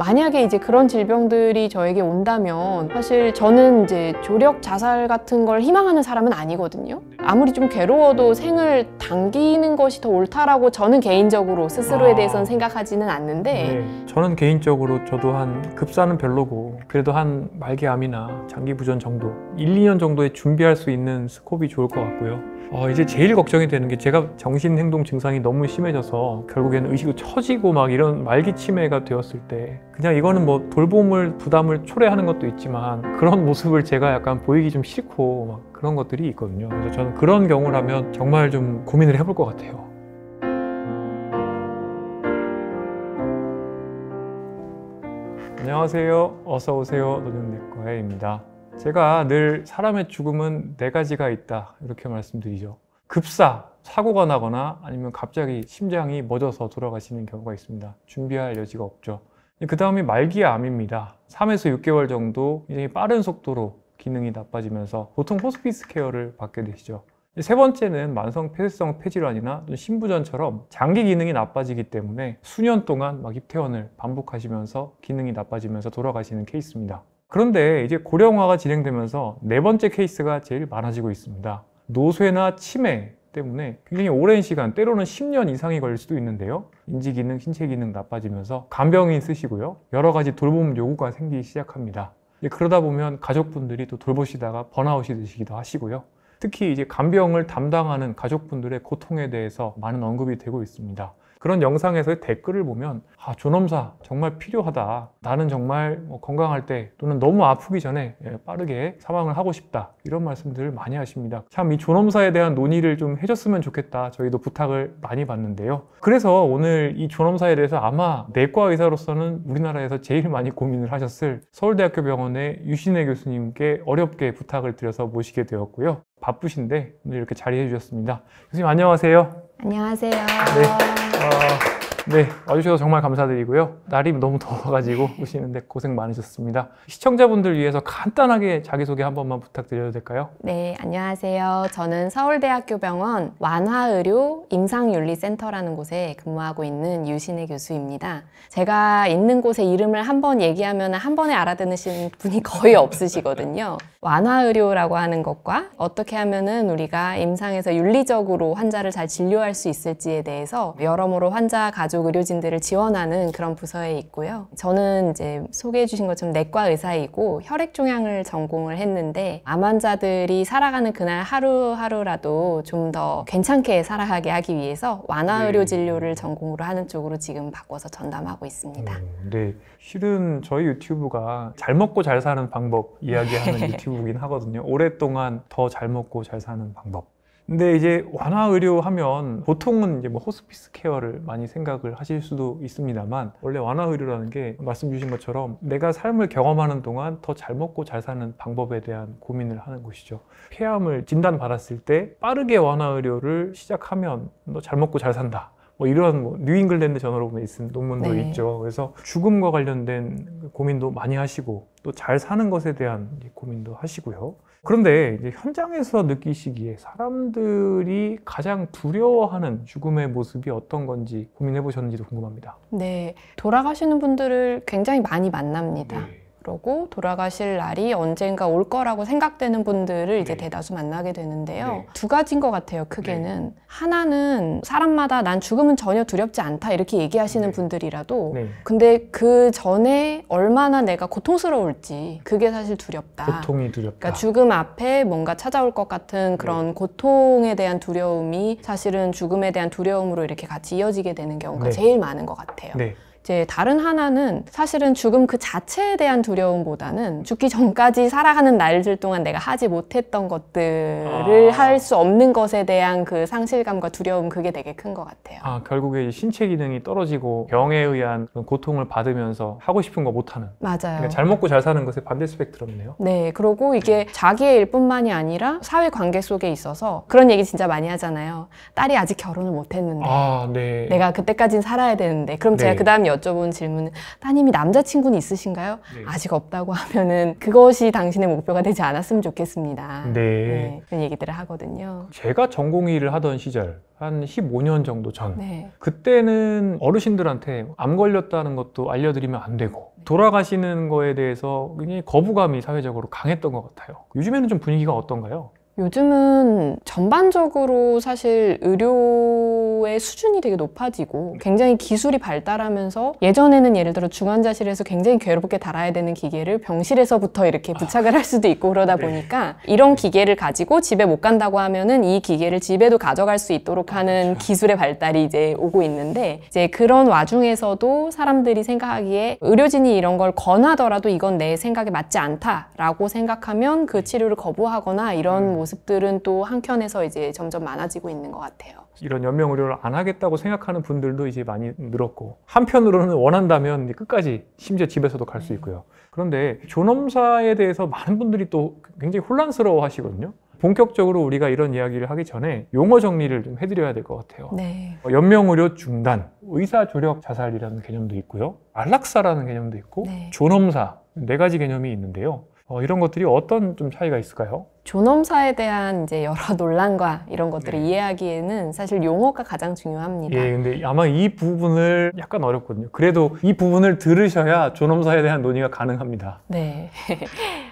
만약에 이제 그런 질병들이 저에게 온다면 사실 저는 이제 조력 자살 같은 걸 희망하는 사람은 아니거든요. 아무리 좀 괴로워도 생을 당기는 것이 더 옳다라고 저는 개인적으로 스스로에 대해서는 생각하지는 않는데 네, 저는 개인적으로 저도 한 급사는 별로고 그래도 한 말기암이나 장기부전 정도 1, 2년 정도에 준비할 수 있는 스콥이 좋을 것 같고요. 이제 제일 걱정이 되는 게 제가 정신행동 증상이 너무 심해져서 결국에는 의식이 처지고 막 이런 말기 치매가 되었을 때 그냥 이거는 뭐 돌봄을 부담을 초래하는 것도 있지만 그런 모습을 제가 약간 보이기 좀 싫고 막 그런 것들이 있거든요. 그래서 저는 그런 경우라면 정말 좀 고민을 해볼 것 같아요. 안녕하세요. 어서 오세요. 노년내과의입니다. 제가 늘 사람의 죽음은 4가지가 있다 이렇게 말씀드리죠. 급사, 사고가 나거나 아니면 갑자기 심장이 멎어서 돌아가시는 경우가 있습니다. 준비할 여지가 없죠. 그 다음이 말기암입니다. 3에서 6개월 정도 굉장히 빠른 속도로 기능이 나빠지면서 보통 호스피스 케어를 받게 되시죠. 세 번째는 만성 폐쇄성 폐질환이나 심부전처럼 장기 기능이 나빠지기 때문에 수년 동안 막 입퇴원을 반복하시면서 기능이 나빠지면서 돌아가시는 케이스입니다. 그런데 이제 고령화가 진행되면서 4번째 케이스가 제일 많아지고 있습니다. 노쇠나 치매 때문에 굉장히 오랜 시간, 때로는 10년 이상이 걸릴 수도 있는데요. 인지기능, 신체기능 나빠지면서 간병인 쓰시고요. 여러 가지 돌봄 요구가 생기기 시작합니다. 그러다 보면 가족분들이 또 돌보시다가 번아웃이 드시기도 하시고요. 특히 이제 간병을 담당하는 가족분들의 고통에 대해서 많은 언급이 되고 있습니다. 그런 영상에서의 댓글을 보면 존엄사 정말 필요하다. 나는 정말 건강할 때 또는 너무 아프기 전에 빠르게 사망을 하고 싶다. 이런 말씀들을 많이 하십니다. 참 이 존엄사에 대한 논의를 좀 해줬으면 좋겠다. 저희도 부탁을 많이 받는데요. 그래서 오늘 이 존엄사에 대해서 아마 내과 의사로서는 우리나라에서 제일 많이 고민을 하셨을 서울대학교 병원의 유신혜 교수님께 어렵게 부탁을 드려서 모시게 되었고요. 바쁘신데 오늘 이렇게 자리해 주셨습니다. 교수님 안녕하세요. 안녕하세요. 네, 와주셔서 정말 감사드리고요. 날이 너무 더워가지고 오시는데 고생 많으셨습니다. 시청자분들 위해서 간단하게 자기소개 한 번만 부탁드려도 될까요? 네, 안녕하세요. 저는 서울대학교 병원 완화의료 임상윤리센터라는 곳에 근무하고 있는 유신혜 교수입니다. 제가 있는 곳의 이름을 한 번 얘기하면 한 번에 알아듣으시는 분이 거의 없으시거든요. 완화의료라고 하는 것과 어떻게 하면은 우리가 임상에서 윤리적으로 환자를 잘 진료할 수 있을지에 대해서 여러모로 환자, 가족, 의료진들을 지원하는 그런 부서에 있고요. 저는 이제 소개해 주신 것처럼 내과 의사이고 혈액종양을 전공을 했는데 암 환자들이 살아가는 그날 하루하루라도 좀 더 괜찮게 살아가게 하기 위해서 완화의료 진료를 전공으로 하는 쪽으로 지금 바꿔서 전담하고 있습니다. 네, 실은 저희 유튜브가 잘 먹고 잘 사는 방법 이야기하는 유튜브긴 하거든요. 오랫동안 더 잘 먹고 잘 사는 방법. 근데 이제 완화의료 하면 보통은 이제 뭐 호스피스 케어를 많이 생각을 하실 수도 있습니다만 원래 완화의료라는 게 말씀 주신 것처럼 내가 삶을 경험하는 동안 더 잘 먹고 잘 사는 방법에 대한 고민을 하는 곳이죠. 폐암을 진단받았을 때 빠르게 완화의료를 시작하면 너 잘 먹고 잘 산다. 뭐 이런 뉴잉글랜드 저널에 쓴 논문도 있죠. 그래서 죽음과 관련된 고민도 많이 하시고 또 잘 사는 것에 대한 고민도 하시고요. 그런데 이제 현장에서 느끼시기에 사람들이 가장 두려워하는 죽음의 모습이 어떤 건지 고민해 보셨는지도 궁금합니다. 네, 돌아가시는 분들을 굉장히 많이 만납니다. 그러고 돌아가실 날이 언젠가 올 거라고 생각되는 분들을 이제 대다수 만나게 되는데요. 2가지인 것 같아요, 크게는. 하나는 사람마다 난 죽음은 전혀 두렵지 않다 이렇게 얘기하시는 분들이라도 근데 그 전에 얼마나 내가 고통스러울지 그게 사실 두렵다. 고통이 두렵다. 그러니까 죽음 앞에 뭔가 찾아올 것 같은 그런 고통에 대한 두려움이 사실은 죽음에 대한 두려움으로 이렇게 같이 이어지게 되는 경우가 제일 많은 것 같아요. 이제 다른 하나는 사실은 죽음 그 자체에 대한 두려움보다는 죽기 전까지 살아가는 날들 동안 내가 하지 못했던 것들을 할 수 없는 것에 대한 그 상실감과 두려움 그게 되게 큰 것 같아요. 결국에 신체 기능이 떨어지고 병에 의한 고통을 받으면서 하고 싶은 거 못하는. 맞아요. 그러니까 잘 먹고 잘 사는 것의 반대 스펙트럼이네요. 네, 그리고 이게 자기의 일뿐만이 아니라 사회 관계 속에 있어서 그런 얘기 진짜 많이 하잖아요. 딸이 아직 결혼을 못했는데 내가 그때까지는 살아야 되는데 그럼 제가 그 다음 여쭤본 질문은 따님이 남자친구는 있으신가요? 네. 아직 없다고 하면은 그것이 당신의 목표가 되지 않았으면 좋겠습니다. 네. 그런 얘기들을 하거든요. 제가 전공의를 하던 시절 한 15년 정도 전 네. 그때는 어르신들한테 암 걸렸다는 것도 알려드리면 안 되고 돌아가시는 거에 대해서 굉장히 거부감이 사회적으로 강했던 것 같아요. 요즘에는 좀 분위기가 어떤가요? 요즘은 전반적으로 사실 의료의 수준이 되게 높아지고 굉장히 기술이 발달하면서 예전에는 예를 들어 중환자실에서 굉장히 괴롭게 달아야 되는 기계를 병실에서부터 이렇게 부착을 할 수도 있고 그러다 보니까 이런 기계를 가지고 집에 못 간다고 하면은 이 기계를 집에도 가져갈 수 있도록 하는 기술의 발달이 이제 오고 있는데 이제 그런 와중에서도 사람들이 생각하기에 의료진이 이런 걸 권하더라도 이건 내 생각에 맞지 않다라고 생각하면 그 치료를 거부하거나 이런 모습들은 또 한켠에서 이제 점점 많아지고 있는 것 같아요. 이런 연명 의료를 안 하겠다고 생각하는 분들도 이제 많이 늘었고 한편으로는 원한다면 끝까지 심지어 집에서도 갈 수 있고요. 그런데 존엄사에 대해서 많은 분들이 또 굉장히 혼란스러워 하시거든요. 본격적으로 우리가 이런 이야기를 하기 전에 용어 정리를 좀 해드려야 될 것 같아요. 네. 연명의료 중단, 의사조력 자살이라는 개념도 있고요. 안락사라는 개념도 있고 네. 존엄사, 4가지 개념이 있는데요. 이런 것들이 어떤 좀 차이가 있을까요? 존엄사에 대한 이제 여러 논란과 이런 것들을 이해하기에는 사실 용어가 가장 중요합니다. 예, 근데 아마 이 부분을 약간 어렵거든요. 그래도 이 부분을 들으셔야 존엄사에 대한 논의가 가능합니다. 네.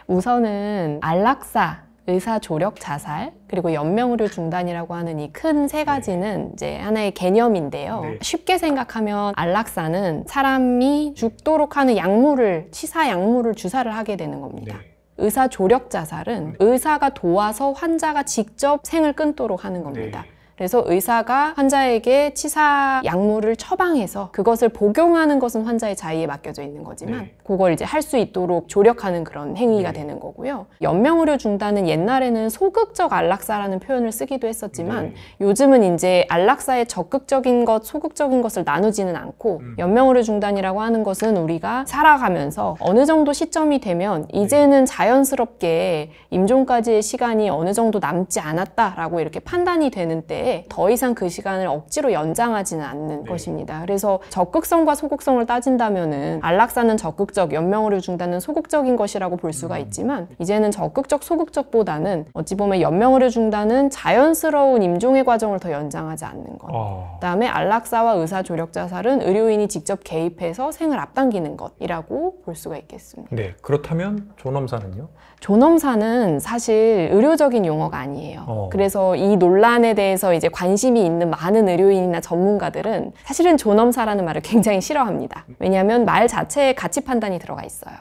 우선은 안락사, 의사 조력 자살, 그리고 연명의료 중단이라고 하는 이 큰 3가지는 이제 하나의 개념인데요. 네. 쉽게 생각하면 안락사는 사람이 죽도록 하는 약물을, 치사 약물을 주사를 하게 되는 겁니다. 네. 의사 조력 자살은 의사가 도와서 환자가 직접 생을 끊도록 하는 겁니다. 네. 그래서 의사가 환자에게 치사 약물을 처방해서 그것을 복용하는 것은 환자의 자의에 맡겨져 있는 거지만 네. 그걸 이제 할 수 있도록 조력하는 그런 행위가 되는 거고요. 연명의료 중단은 옛날에는 소극적 안락사라는 표현을 쓰기도 했었지만 요즘은 이제 안락사의 적극적인 것, 소극적인 것을 나누지는 않고 연명의료 중단이라고 하는 것은 우리가 살아가면서 어느 정도 시점이 되면 이제는 자연스럽게 임종까지의 시간이 어느 정도 남지 않았다라고 이렇게 판단이 되는 때에 더 이상 그 시간을 억지로 연장하지는 않는 것입니다. 그래서 적극성과 소극성을 따진다면은 안락사는 적극적, 연명의료 중단은 소극적인 것이라고 볼 수가 있지만 이제는 적극적, 소극적보다는 어찌 보면 연명의료 중단은 자연스러운 임종의 과정을 더 연장하지 않는 것. 그다음에 안락사와 의사 조력 자살은 의료인이 직접 개입해서 생을 앞당기는 것이라고 볼 수가 있겠습니다. 네, 그렇다면 존엄사는요? 존엄사는 사실 의료적인 용어가 아니에요. 그래서 이 논란에 대해서 이제 관심이 있는 많은 의료인이나 전문가들은 사실은 존엄사라는 말을 굉장히 싫어합니다. 왜냐하면 말 자체에 가치 판단이 들어가 있어요.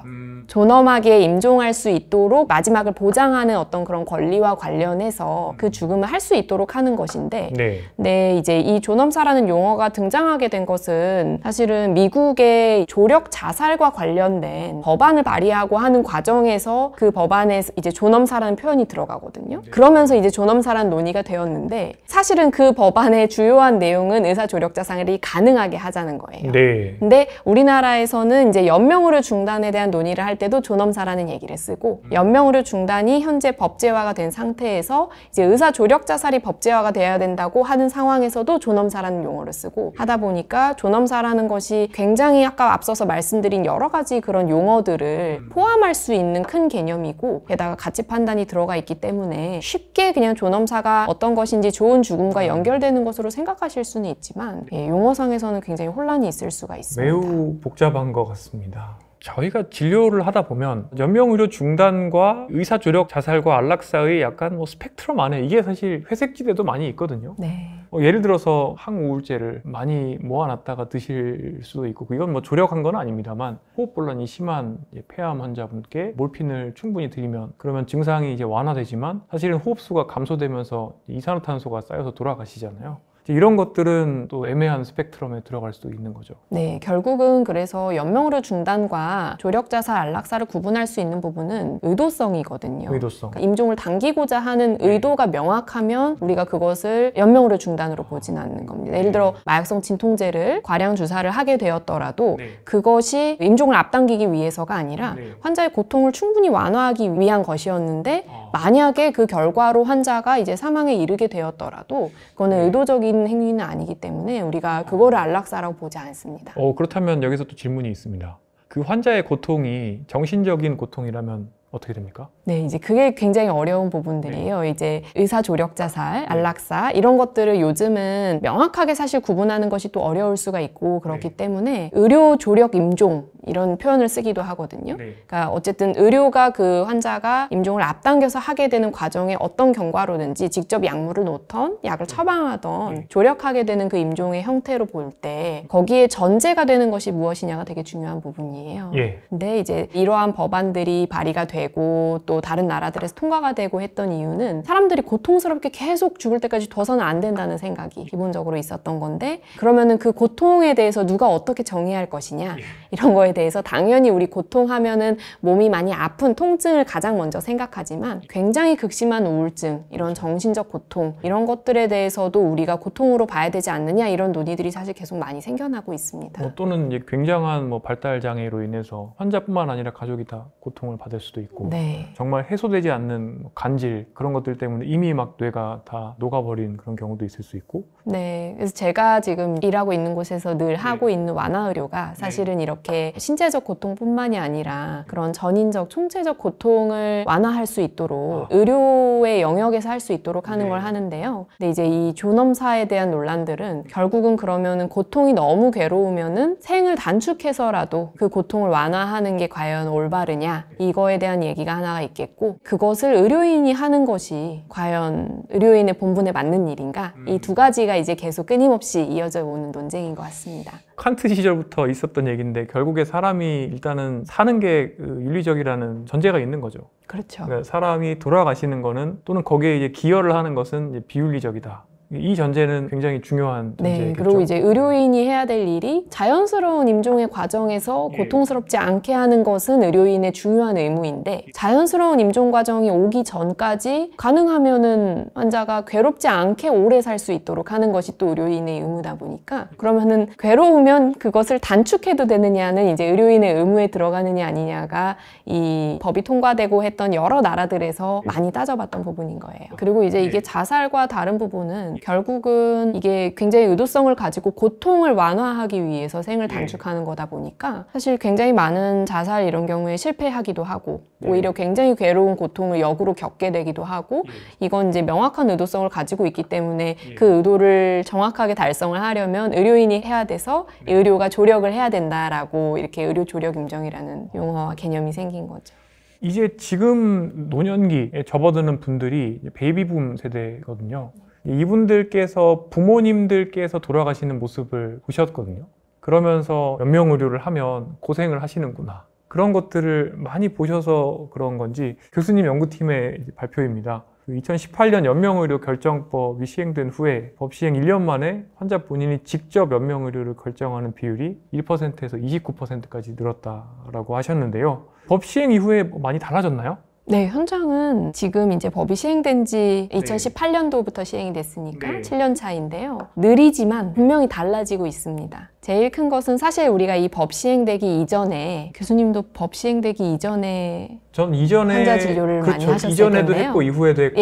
존엄하게 임종할 수 있도록 마지막을 보장하는 어떤 그런 권리와 관련해서 그 죽음을 할 수 있도록 하는 것인데 네, 이제 이 존엄사라는 용어가 등장하게 된 것은 사실은 미국의 조력 자살과 관련된 법안을 발의하고 하는 과정에서 그 법안에 이제 존엄사라는 표현이 들어가거든요. 그러면서 이제 존엄사라는 논의가 되었는데 사실은 그 법안의 주요한 내용은 의사 조력 자살이 가능하게 하자는 거예요. 근데 우리나라에서는 이제 연명의료 중단에 대한 논의를 할 때도 존엄사라는 얘기를 쓰고 연명의료 중단이 현재 법제화가 된 상태에서 이제 의사 조력 자살이 법제화가 돼야 된다고 하는 상황에서도 존엄사라는 용어를 쓰고 하다 보니까 존엄사라는 것이 굉장히 아까 앞서서 말씀드린 여러 가지 그런 용어들을 포함할 수 있는 큰 개념이고 게다가 가치 판단이 들어가 있기 때문에 쉽게 그냥 존엄사가 어떤 것인지 좋은 죽음과 연결되는 것으로 생각하실 수는 있지만 용어상에서는 굉장히 혼란이 있을 수가 있습니다. 매우 복잡한 것 같습니다. 저희가 진료를 하다 보면 연명의료 중단과 의사조력 자살과 안락사의 약간 스펙트럼 안에 이게 사실 회색지대도 많이 있거든요. 네. 예를 들어서 항우울제를 많이 모아놨다가 드실 수도 있고 이건 조력한 건 아닙니다만 호흡곤란이 심한 폐암 환자분께 몰핀을 충분히 드리면 그러면 증상이 이제 완화되지만 사실은 호흡수가 감소되면서 이산화탄소가 쌓여서 돌아가시잖아요. 이런 것들은 또 애매한 스펙트럼에 들어갈 수도 있는 거죠. 네, 결국은 그래서 연명의료 중단과 조력 자살, 안락사를 구분할 수 있는 부분은 의도성이거든요. 의도성. 그러니까 임종을 당기고자 하는 의도가 명확하면 우리가 그것을 연명의료 중단으로 보진 않는 겁니다. 예를 들어 마약성 진통제를 과량 주사를 하게 되었더라도 그것이 임종을 앞당기기 위해서가 아니라 환자의 고통을 충분히 완화하기 위한 것이었는데 만약에 그 결과로 환자가 이제 사망에 이르게 되었더라도 그거는 의도적인 행위는 아니기 때문에 우리가 그거를 안락사라고 보지 않습니다. 그렇다면 여기서 또 질문이 있습니다. 그 환자의 고통이 정신적인 고통이라면 어떻게 됩니까? 네, 이제 그게 굉장히 어려운 부분들이에요. 이제 의사 조력 자살, 안락사 이런 것들을 요즘은 명확하게 사실 구분하는 것이 또 어려울 수가 있고 그렇기 때문에 의료 조력 임종 이런 표현을 쓰기도 하거든요. 그러니까 어쨌든 의료가 그 환자가 임종을 앞당겨서 하게 되는 과정에 어떤 경과로든지 직접 약물을 놓던 약을 처방하던 조력하게 되는 그 임종의 형태로 볼 때 거기에 전제가 되는 것이 무엇이냐가 되게 중요한 부분이에요. 근데 이제 이러한 법안들이 발의가 되고 또 다른 나라들에서 통과가 되고 했던 이유는 사람들이 고통스럽게 계속 죽을 때까지 둬서는 안 된다는 생각이 기본적으로 있었던 건데 그러면은 그 고통에 대해서 누가 어떻게 정의할 것이냐 이런 거에 대해서 당연히 우리 고통하면은 몸이 많이 아픈 통증을 가장 먼저 생각하지만 굉장히 극심한 우울증 이런 정신적 고통 이런 것들에 대해서도 우리가 고통으로 봐야 되지 않느냐 이런 논의들이 사실 계속 많이 생겨나고 있습니다. 또는 이제 굉장한 발달 장애로 인해서 환자뿐만 아니라 가족이 다 고통을 받을 수도 있고 정말 해소되지 않는 간질 그런 것들 때문에 이미 막 뇌가 다 녹아버린 그런 경우도 있을 수 있고 그래서 제가 지금 일하고 있는 곳에서 늘 하고 있는 완화의료가 사실은 이렇게 신체적 고통뿐만이 아니라 그런 전인적 총체적 고통을 완화할 수 있도록 의료의 영역에서 할 수 있도록 하는 걸 하는데요. 근데 이제 이 존엄사에 대한 논란들은 결국은 그러면은 고통이 너무 괴로우면은 생을 단축해서라도 그 고통을 완화하는 게 과연 올바르냐 이거에 대한 얘기가 하나가 있겠고 그것을 의료인이 하는 것이 과연 의료인의 본분에 맞는 일인가 이 두 가지가 이제 계속 끊임없이 이어져 오는 논쟁인 것 같습니다. 칸트 시절부터 있었던 얘기인데 결국에 사람이 일단은 사는 게 윤리적이라는 전제가 있는 거죠. 그렇죠. 그러니까 사람이 돌아가시는 거는 또는 거기에 이제 기여를 하는 것은 이제 비윤리적이다. 이 전제는 굉장히 중요한 전제겠죠. 그리고 이제 의료인이 해야 될 일이 자연스러운 임종의 과정에서 고통스럽지 않게 하는 것은 의료인의 중요한 의무인데 자연스러운 임종 과정이 오기 전까지 가능하면은 환자가 괴롭지 않게 오래 살 수 있도록 하는 것이 또 의료인의 의무다 보니까 그러면은 괴로우면 그것을 단축해도 되느냐는 이제 의료인의 의무에 들어가느냐 아니냐가 이 법이 통과되고 했던 여러 나라들에서 많이 따져봤던 부분인 거예요. 그리고 이제 이게 자살과 다른 부분은 결국은 이게 굉장히 의도성을 가지고 고통을 완화하기 위해서 생을 단축하는 거다 보니까 사실 굉장히 많은 자살 이런 경우에 실패하기도 하고 오히려 굉장히 괴로운 고통을 역으로 겪게 되기도 하고 이건 이제 명확한 의도성을 가지고 있기 때문에 그 의도를 정확하게 달성을 하려면 의료인이 해야 돼서 의료가 조력을 해야 된다라고 이렇게 의료 조력 임종이라는 용어와 개념이 생긴 거죠. 이제 지금 노년기에 접어드는 분들이 베이비붐 세대거든요. 이분들께서 부모님들께서 돌아가시는 모습을 보셨거든요. 그러면서 연명의료를 하면 고생을 하시는구나. 그런 것들을 많이 보셔서 그런 건지 교수님 연구팀의 발표입니다. 2018년 연명의료 결정법이 시행된 후에 법 시행 1년 만에 환자 본인이 직접 연명의료를 결정하는 비율이 1%에서 29%까지 늘었다라고 하셨는데요. 법 시행 이후에 많이 달라졌나요? 네, 현장은 지금 이제 법이 시행된 지 2018년도부터 시행이 됐으니까 7년 차인데요. 느리지만 분명히 달라지고 있습니다. 제일 큰 것은 사실 우리가 이 법 시행되기 이전에 교수님도 법 시행되기 이전에 전 이전에 환자 진료를 많이 하셨을 이전에도 텐데요. 했고 이후에도 했고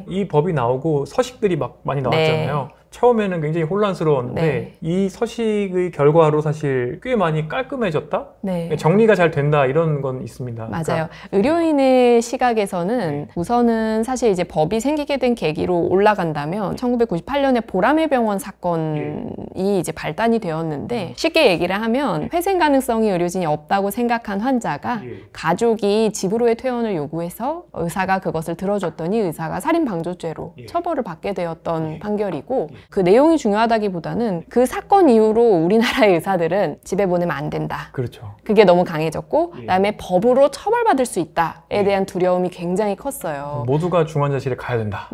이 법이 나오고 서식들이 막 많이 나왔잖아요. 처음에는 굉장히 혼란스러웠는데 이 서식의 결과로 사실 꽤 많이 깔끔해졌다? 정리가 잘 된다 이런 건 있습니다. 맞아요. 그러니까 의료인의 시각에서는 우선은 사실 이제 법이 생기게 된 계기로 올라간다면 1998년에 보라매 병원 사건이 이제 발단이 되었는데 쉽게 얘기를 하면 회생 가능성이 의료진이 없다고 생각한 환자가 가족이 집으로의 퇴원을 요구해서 의사가 그것을 들어줬더니 의사가 살인방조죄로 처벌을 받게 되었던 판결이고 그 내용이 중요하다기보다는 그 사건 이후로 우리나라의 의사들은 집에 보내면 안 된다. 그렇죠. 그게 너무 강해졌고 그다음에 법으로 처벌받을 수 있다에 대한 두려움이 굉장히 컸어요. 모두가 중환자실에 가야 된다.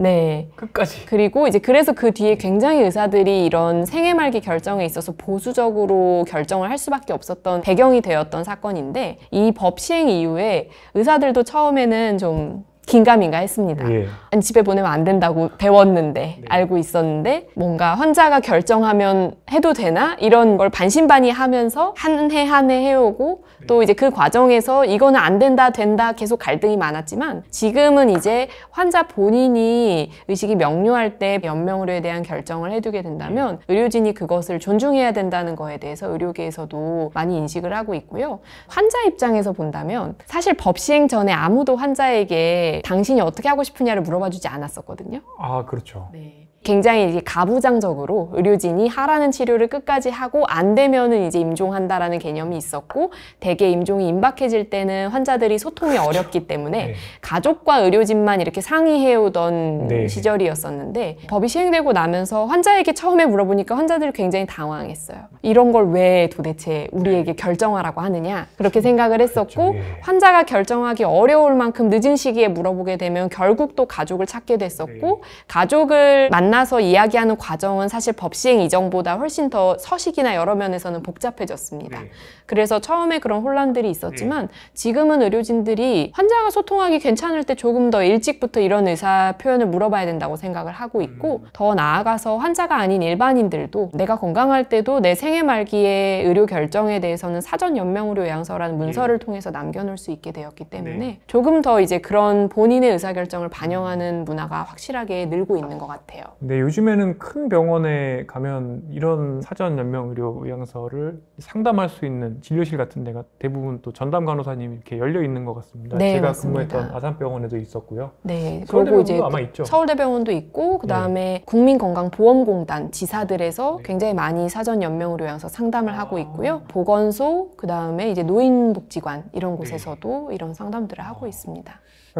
끝까지. 그리고 이제 그래서 그 뒤에 굉장히 의사들이 이런 생애 말기 결정에 있어서 보수적으로 결정을 할 수밖에 없었던 배경이 되었던 사건인데 이 법 시행 이후에 의사들도 처음에는 좀 긴가민가 했습니다. 예. 아니, 집에 보내면 안 된다고 배웠는데 네. 알고 있었는데 뭔가 환자가 결정하면 해도 되나? 이런 걸 반신반의하면서 한 해 한 해 해오고 또 이제 그 과정에서 이거는 안 된다 된다 계속 갈등이 많았지만 지금은 이제 환자 본인이 의식이 명료할 때 연명의료에 대한 결정을 해두게 된다면 의료진이 그것을 존중해야 된다는 거에 대해서 의료계에서도 많이 인식을 하고 있고요. 환자 입장에서 본다면 사실 법 시행 전에 아무도 환자에게 당신이 어떻게 하고 싶으냐를 물어봐주지 않았었거든요. 아, 그렇죠. 네. 굉장히 이제 가부장적으로 의료진이 하라는 치료를 끝까지 하고 안 되면은 이제 임종한다라는 개념이 있었고 대개 임종이 임박해질 때는 환자들이 소통이 어렵기 때문에 네. 가족과 의료진만 이렇게 상의해오던 네. 시절이었었는데 법이 시행되고 나면서 환자에게 처음에 물어보니까 환자들이 굉장히 당황했어요. 이런 걸 왜 도대체 우리에게 결정하라고 하느냐 그렇게 생각을 했었고 그렇죠. 예. 환자가 결정하기 어려울 만큼 늦은 시기에 물어보게 되면 결국 또 가족을 찾게 됐었고 네. 가족을 만나서 이야기하는 과정은 사실 법 시행 이전보다 훨씬 더 서식이나 여러 면에서는 복잡해졌습니다. 네. 그래서 처음에 그런 혼란들이 있었지만 지금은 의료진들이 환자가 소통하기 괜찮을 때 조금 더 일찍부터 이런 의사 표현을 물어봐야 된다고 생각을 하고 있고 더 나아가서 환자가 아닌 일반인들도 내가 건강할 때도 내 생애 말기의 의료 결정에 대해서는 사전 연명의료 요양서라는 문서를 통해서 남겨놓을 수 있게 되었기 때문에 조금 더 이제 그런 본인의 의사결정을 반영하는 문화가 확실하게 늘고 있는 것 같아요. 근데 요즘에는 큰 병원에 가면 이런 사전 연명 의료 요양서를 상담할 수 있는 진료실 같은 데가 대부분 또 전담 간호사님이 이렇게 열려 있는 것 같습니다. 네, 제가 맞습니다. 근무했던 아산병원에도 있었고요. 네, 그리고 서울대병원도 이제 아마 있죠. 서울대병원도 있고 그다음에 국민건강보험공단 지사들에서 굉장히 많이 사전 연명의료 요양서 상담을 하고 있고요. 보건소 그다음에 이제 노인복지관 이런 곳에서도 이런 상담들을 하고 있습니다.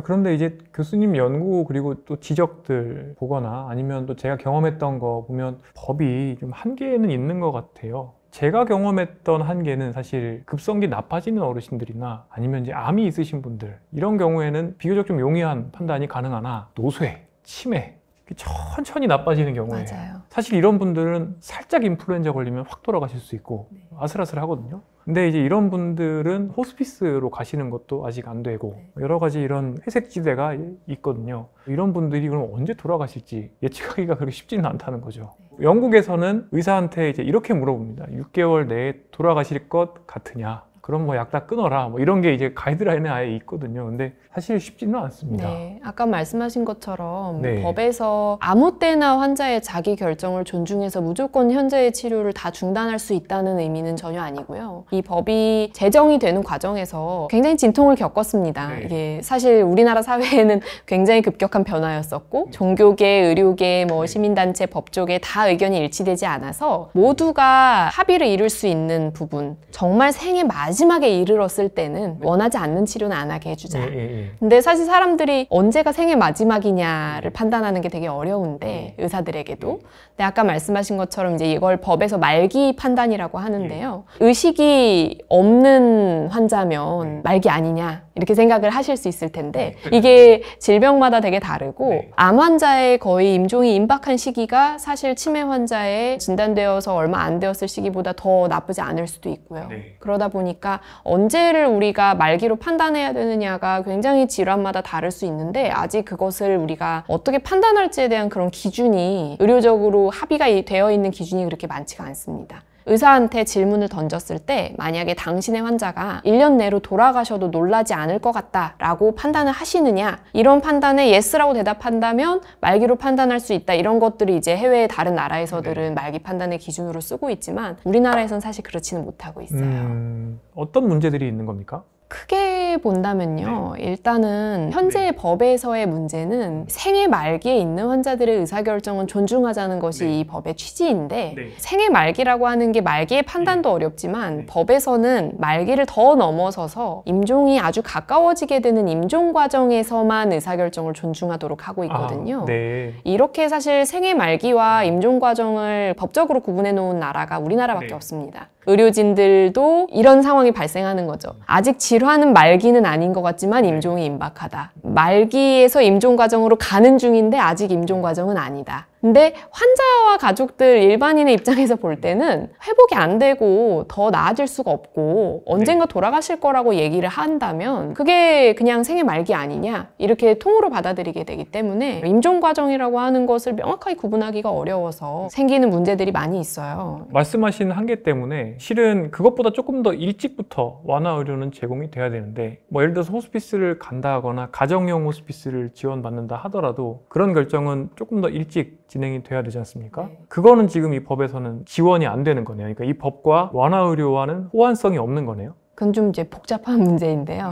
그런데 이제 교수님 연구 그리고 또 지적들 보거나 아니면 또 제가 경험했던 거 보면 법이 좀 한계는 있는 것 같아요. 제가 경험했던 한계는 사실 급성기 나빠지는 어르신들이나 아니면 이제 암이 있으신 분들 이런 경우에는 비교적 좀 용이한 판단이 가능하나 노쇠, 치매 천천히 나빠지는 경우에 맞아요. 사실 이런 분들은 살짝 인플루엔자 걸리면 확 돌아가실 수 있고 아슬아슬하거든요. 근데 이제 이런 분들은 호스피스로 가시는 것도 아직 안 되고 여러 가지 이런 회색지대가 있거든요. 이런 분들이 그럼 언제 돌아가실지 예측하기가 그렇게 쉽지는 않다는 거죠. 영국에서는 의사한테 이제 이렇게 물어봅니다. 6개월 내에 돌아가실 것 같으냐? 그럼 뭐 약 다 끊어라. 뭐 이런 게 이제 가이드라인에 아예 있거든요. 근데 사실 쉽지는 않습니다. 네, 아까 말씀하신 것처럼 네. 법에서 아무 때나 환자의 자기 결정을 존중해서 무조건 현재의 치료를 다 중단할 수 있다는 의미는 전혀 아니고요. 이 법이 제정이 되는 과정에서 굉장히 진통을 겪었습니다. 네. 이게 사실 우리나라 사회에는 굉장히 급격한 변화였었고 종교계, 의료계, 뭐 시민단체, 법조계 다 의견이 일치되지 않아서 모두가 합의를 이룰 수 있는 부분 정말 생애 마지막에 이르렀을 때는 원하지 않는 치료는 안 하게 해주자. 근데 사실 사람들이 언제가 생애 마지막이냐를 판단하는 게 되게 어려운데 의사들에게도. 근데 아까 말씀하신 것처럼 이제 이걸 법에서 말기 판단이라고 하는데요. 의식이 없는 환자면 말기 아니냐 이렇게 생각을 하실 수 있을 텐데 이게 질병마다 되게 다르고 암 환자의 거의 임종이 임박한 시기가 사실 치매 환자의 진단되어서 얼마 안 되었을 시기보다 더 나쁘지 않을 수도 있고요. 그러다 보니까 언제를 우리가 말기로 판단해야 되느냐가 굉장히 질환마다 다를 수 있는데 아직 그것을 우리가 어떻게 판단할지에 대한 그런 기준이 의료적으로 합의가 되어 있는 기준이 그렇게 많지가 않습니다. 의사한테 질문을 던졌을 때 만약에 당신의 환자가 1년 내로 돌아가셔도 놀라지 않을 것 같다라고 판단을 하시느냐 이런 판단에 yes라고 대답한다면 말기로 판단할 수 있다 이런 것들이 이제 해외의 다른 나라에서들은 말기 판단의 기준으로 쓰고 있지만 우리나라에서는 사실 그렇지는 못하고 있어요. 어떤 문제들이 있는 겁니까? 크게 본다면요. 일단은 현재의 법에서의 문제는 생애 말기에 있는 환자들의 의사결정은 존중하자는 것이 이 법의 취지인데 생애 말기라고 하는 게 말기의 판단도 어렵지만 법에서는 말기를 더 넘어서서 임종이 아주 가까워지게 되는 임종 과정에서만 의사결정을 존중하도록 하고 있거든요. 이렇게 사실 생애 말기와 임종 과정을 법적으로 구분해 놓은 나라가 우리나라밖에 없습니다. 의료진들도 이런 상황이 발생하는 거죠. 아직 질환은 말기는 아닌 것 같지만 임종이 임박하다. 말기에서 임종 과정으로 가는 중인데 아직 임종 과정은 아니다. 근데 환자와 가족들 일반인의 입장에서 볼 때는 회복이 안 되고 더 나아질 수가 없고 언젠가 돌아가실 거라고 얘기를 한다면 그게 그냥 생애 말기 아니냐 이렇게 통으로 받아들이게 되기 때문에 임종 과정이라고 하는 것을 명확하게 구분하기가 어려워서 생기는 문제들이 많이 있어요. 말씀하신 한계 때문에 실은 그것보다 조금 더 일찍부터 완화 의료는 제공이 돼야 되는데 뭐 예를 들어서 호스피스를 간다거나 가정용 호스피스를 지원받는다 하더라도 그런 결정은 조금 더 일찍 진행이 돼야 되지 않습니까? 네. 그거는 지금 이 법에서는 지원이 안 되는 거네요. 그러니까 이 법과 완화 의료와는 호환성이 없는 거네요. 그건 좀 이제 복잡한 문제인데요.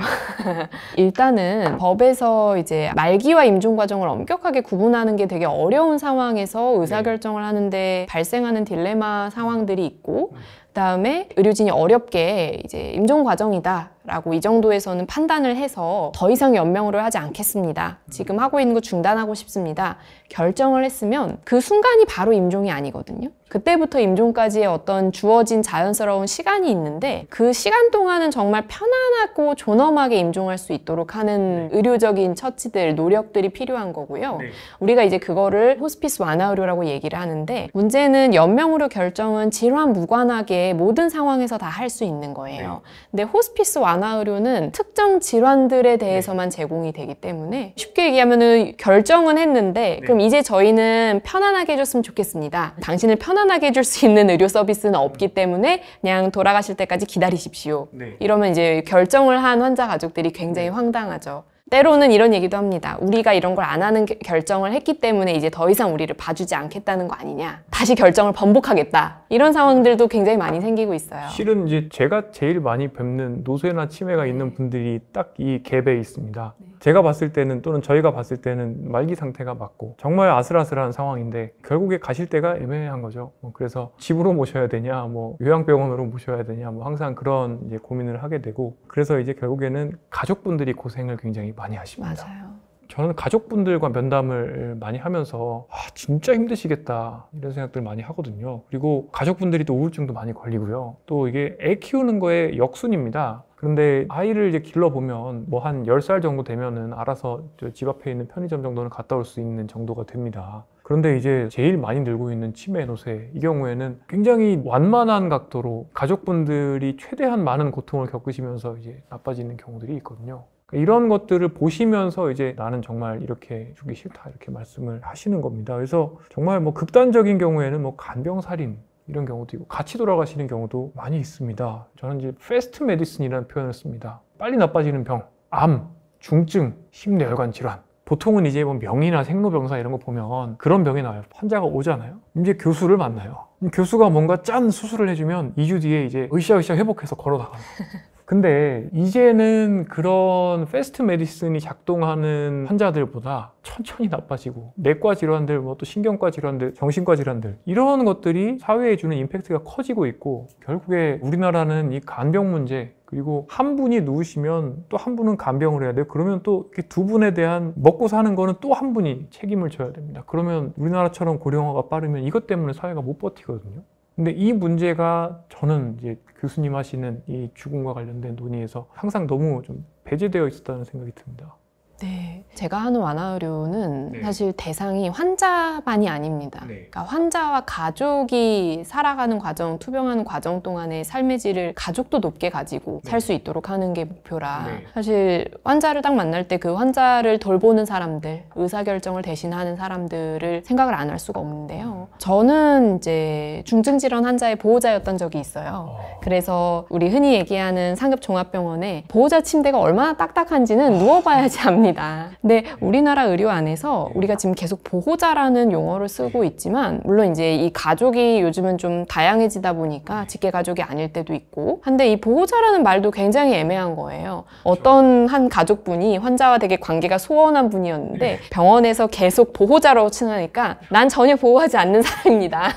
일단은 법에서 이제 말기와 임종 과정을 엄격하게 구분하는 게 되게 어려운 상황에서 의사결정을 하는데 발생하는 딜레마 상황들이 있고 그다음에 의료진이 어렵게 이제 임종 과정이다 라고 이 정도에서는 판단을 해서 더 이상 연명을 하지 않겠습니다. 지금 하고 있는 거 중단하고 싶습니다. 결정을 했으면 그 순간이 바로 임종이 아니거든요. 그때부터 임종까지의 어떤 주어진 자연스러운 시간이 있는데 그 시간 동안은 정말 편안하고 존엄하게 임종할 수 있도록 하는 의료적인 처치들, 노력들이 필요한 거고요. 우리가 이제 그거를 호스피스 완화 의료라고 얘기를 하는데 문제는 연명 의료 결정은 질환 무관하게 모든 상황에서 다 할 수 있는 거예요. 근데 호스피스 완화 의료는 특정 질환들에 대해서만 제공이 되기 때문에 쉽게 얘기하면은 결정은 했는데 그럼 이제 저희는 편안하게 해줬으면 좋겠습니다. 당신을 편안하게 해줄 수 있는 의료 서비스는 없기 때문에 그냥 돌아가실 때까지 기다리십시오. 이러면 이제 결정을 한 환자 가족들이 굉장히 황당하죠. 때로는 이런 얘기도 합니다. 우리가 이런 걸 안 하는 결정을 했기 때문에 이제 더 이상 우리를 봐주지 않겠다는 거 아니냐. 다시 결정을 번복하겠다. 이런 상황들도 굉장히 많이 생기고 있어요. 실은 이제 제가 제일 많이 뵙는 노쇠나 치매가 있는 분들이 딱 이 갭에 있습니다. 제가 봤을 때는 또는 저희가 봤을 때는 말기 상태가 맞고 정말 아슬아슬한 상황인데 결국에 가실 때가 애매한 거죠. 그래서 집으로 모셔야 되냐, 뭐 요양병원으로 모셔야 되냐, 뭐 항상 그런 이제 고민을 하게 되고 그래서 이제 결국에는 가족분들이 고생을 굉장히 많이 하십니다. 맞아요. 저는 가족분들과 면담을 많이 하면서 진짜 힘드시겠다 이런 생각들 많이 하거든요. 그리고 가족분들이 또 우울증도 많이 걸리고요. 또 이게 애 키우는 거의 역순입니다. 그런데 아이를 이제 길러보면 뭐 한 10살 정도 되면은 알아서 집 앞에 있는 편의점 정도는 갔다 올 수 있는 정도가 됩니다. 그런데 이제 제일 많이 늘고 있는 치매 노쇠 이 경우에는 굉장히 완만한 각도로 가족분들이 최대한 많은 고통을 겪으시면서 이제 나빠지는 경우들이 있거든요. 이런 것들을 보시면서 이제 나는 정말 이렇게 죽기 싫다 이렇게 말씀을 하시는 겁니다. 그래서 정말 뭐 극단적인 경우에는 뭐 간병살인 이런 경우도 있고 같이 돌아가시는 경우도 많이 있습니다. 저는 이제 패스트 메디슨이라는 표현을 씁니다. 빨리 나빠지는 병, 암, 중증, 심뇌혈관 질환. 보통은 이제 뭐 명이나 생로병사 이런 거 보면 그런 병이 나와요. 환자가 오잖아요. 이제 교수를 만나요. 교수가 뭔가 짠 수술을 해주면 2주 뒤에 이제 으쌰으쌰 회복해서 걸어 나가는 거예요. 근데 이제는 그런 패스트 메디슨이 작동하는 환자들보다 천천히 나빠지고 내과 질환들, 뭐 또 신경과 질환들, 정신과 질환들 이런 것들이 사회에 주는 임팩트가 커지고 있고 결국에 우리나라는 이 간병 문제 그리고 한 분이 누우시면 또 한 분은 간병을 해야 돼요. 그러면 또 이렇게 두 분에 대한 먹고 사는 거는 또 한 분이 책임을 져야 됩니다. 그러면 우리나라처럼 고령화가 빠르면 이것 때문에 사회가 못 버티거든요. 근데 이 문제가 저는 이제 교수님 하시는 이 죽음과 관련된 논의에서 항상 너무 좀 배제되어 있었다는 생각이 듭니다. 네, 제가 하는 완화 의료는 사실 대상이 환자만이 아닙니다. 그러니까 환자와 가족이 살아가는 과정, 투병하는 과정 동안의 삶의 질을 가족도 높게 가지고 살 수 있도록 하는 게 목표라 사실 환자를 딱 만날 때 그 환자를 돌보는 사람들, 의사결정을 대신하는 사람들을 생각을 안 할 수가 없는데요. 저는 이제 중증질환 환자의 보호자였던 적이 있어요. 그래서 우리 흔히 얘기하는 상급 종합병원에 보호자 침대가 얼마나 딱딱한지는 누워봐야지 압니다. 근데 우리나라 의료 안에서 우리가 지금 계속 보호자라는 용어를 쓰고 있지만 물론 이제 이 가족이 요즘은 좀 다양해지다 보니까 직계 가족이 아닐 때도 있고 한데 이 보호자라는 말도 굉장히 애매한 거예요. 어떤 한 가족분이 환자와 되게 관계가 소원한 분이었는데 병원에서 계속 보호자라고 칭하니까 난 전혀 보호하지 않는 사람입니다.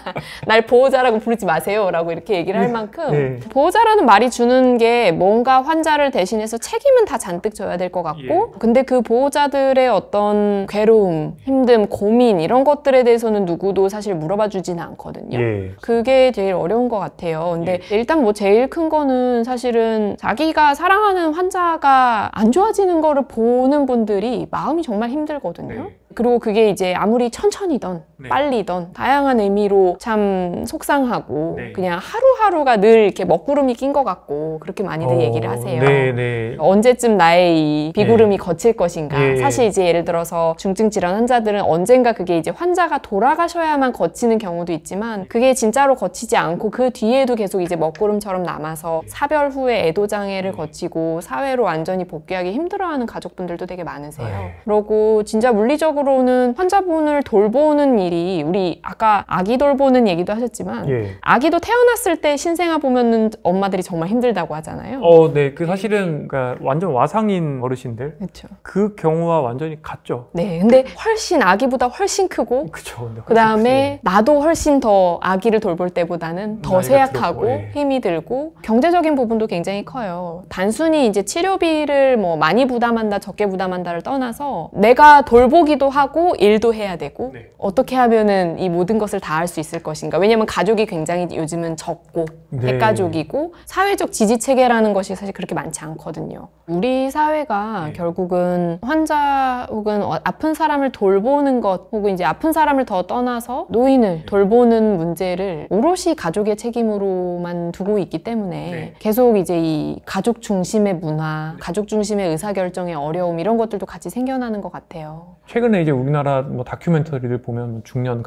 날 보호자라고 부르지 마세요 라고 이렇게 얘기를 할 만큼 보호자라는 말이 주는 게 뭔가 환자를 대신해서 책임은 다 잔뜩 져야 될 것 같고 근데 그 보호자들 환자들의 어떤 괴로움, 힘듦, 고민 이런 것들에 대해서는 누구도 사실 물어봐 주지는 않거든요. 예. 그게 제일 어려운 것 같아요. 근데 일단 뭐 제일 큰 거는 사실은 자기가 사랑하는 환자가 안 좋아지는 거를 보는 분들이 마음이 정말 힘들거든요. 네. 그리고 그게 이제 아무리 천천히던 네. 빨리던 다양한 의미로 참 속상하고 네. 그냥 하루하루가 늘 이렇게 먹구름이 낀 것 같고 그렇게 많이들 얘기를 하세요. 네. 언제쯤 나의 이 비구름이 거칠 것인가. 예. 사실 이제 예를 들어서 중증 질환 환자들은 언젠가 그게 이제 환자가 돌아가셔야만 거치는 경우도 있지만 그게 진짜로 거치지 않고 그 뒤에도 계속 이제 먹구름처럼 남아서 사별 후에 애도 장애를 거치고 사회로 완전히 복귀하기 힘들어하는 가족분들도 되게 많으세요. 네. 그러고 진짜 물리적으로는 환자분을 돌보는 일이 우리 아까 아기 돌보는 얘기도 하셨지만 예. 아기도 태어났을 때 신생아 보면은 엄마들이 정말 힘들다고 하잖아요. 네. 그 사실은 그러니까 완전 와상인 어르신들 그렇죠. 그 경우와 완전히 같죠. 네, 근데 훨씬 아기보다 훨씬 크고 그쵸. 그 다음에 나도 훨씬 더 아기를 돌볼 때보다는 더 나이가 쇠약하고 들었고, 예. 힘이 들고 경제적인 부분도 굉장히 커요. 단순히 이제 치료비를 뭐 많이 부담한다 적게 부담한다를 떠나서 내가 돌보기도 하고 일도 해야 되고 네. 어떻게 하면은 이 모든 것을 다 할 수 있을 것인가. 왜냐면 가족이 굉장히 요즘은 적고 네. 핵가족이고 사회적 지지 체계라는 것이 사실 그렇게 많지 않거든요. 우리 사회가 네. 결국은 환자 혹은 아픈 사람을 돌보는 것 혹은 이제 아픈 사람을 더 떠나서 노인을 돌보는 문제를 오롯이 가족의 책임으로만 두고 있기 때문에 네. 계속 이제 이 가족 중심의 문화, 가족 중심의 의사결정의 어려움 이런 것들도 같이 생겨나는 것 같아요. 최근에 이제 우리나라 뭐 다큐멘터리를 보면 중년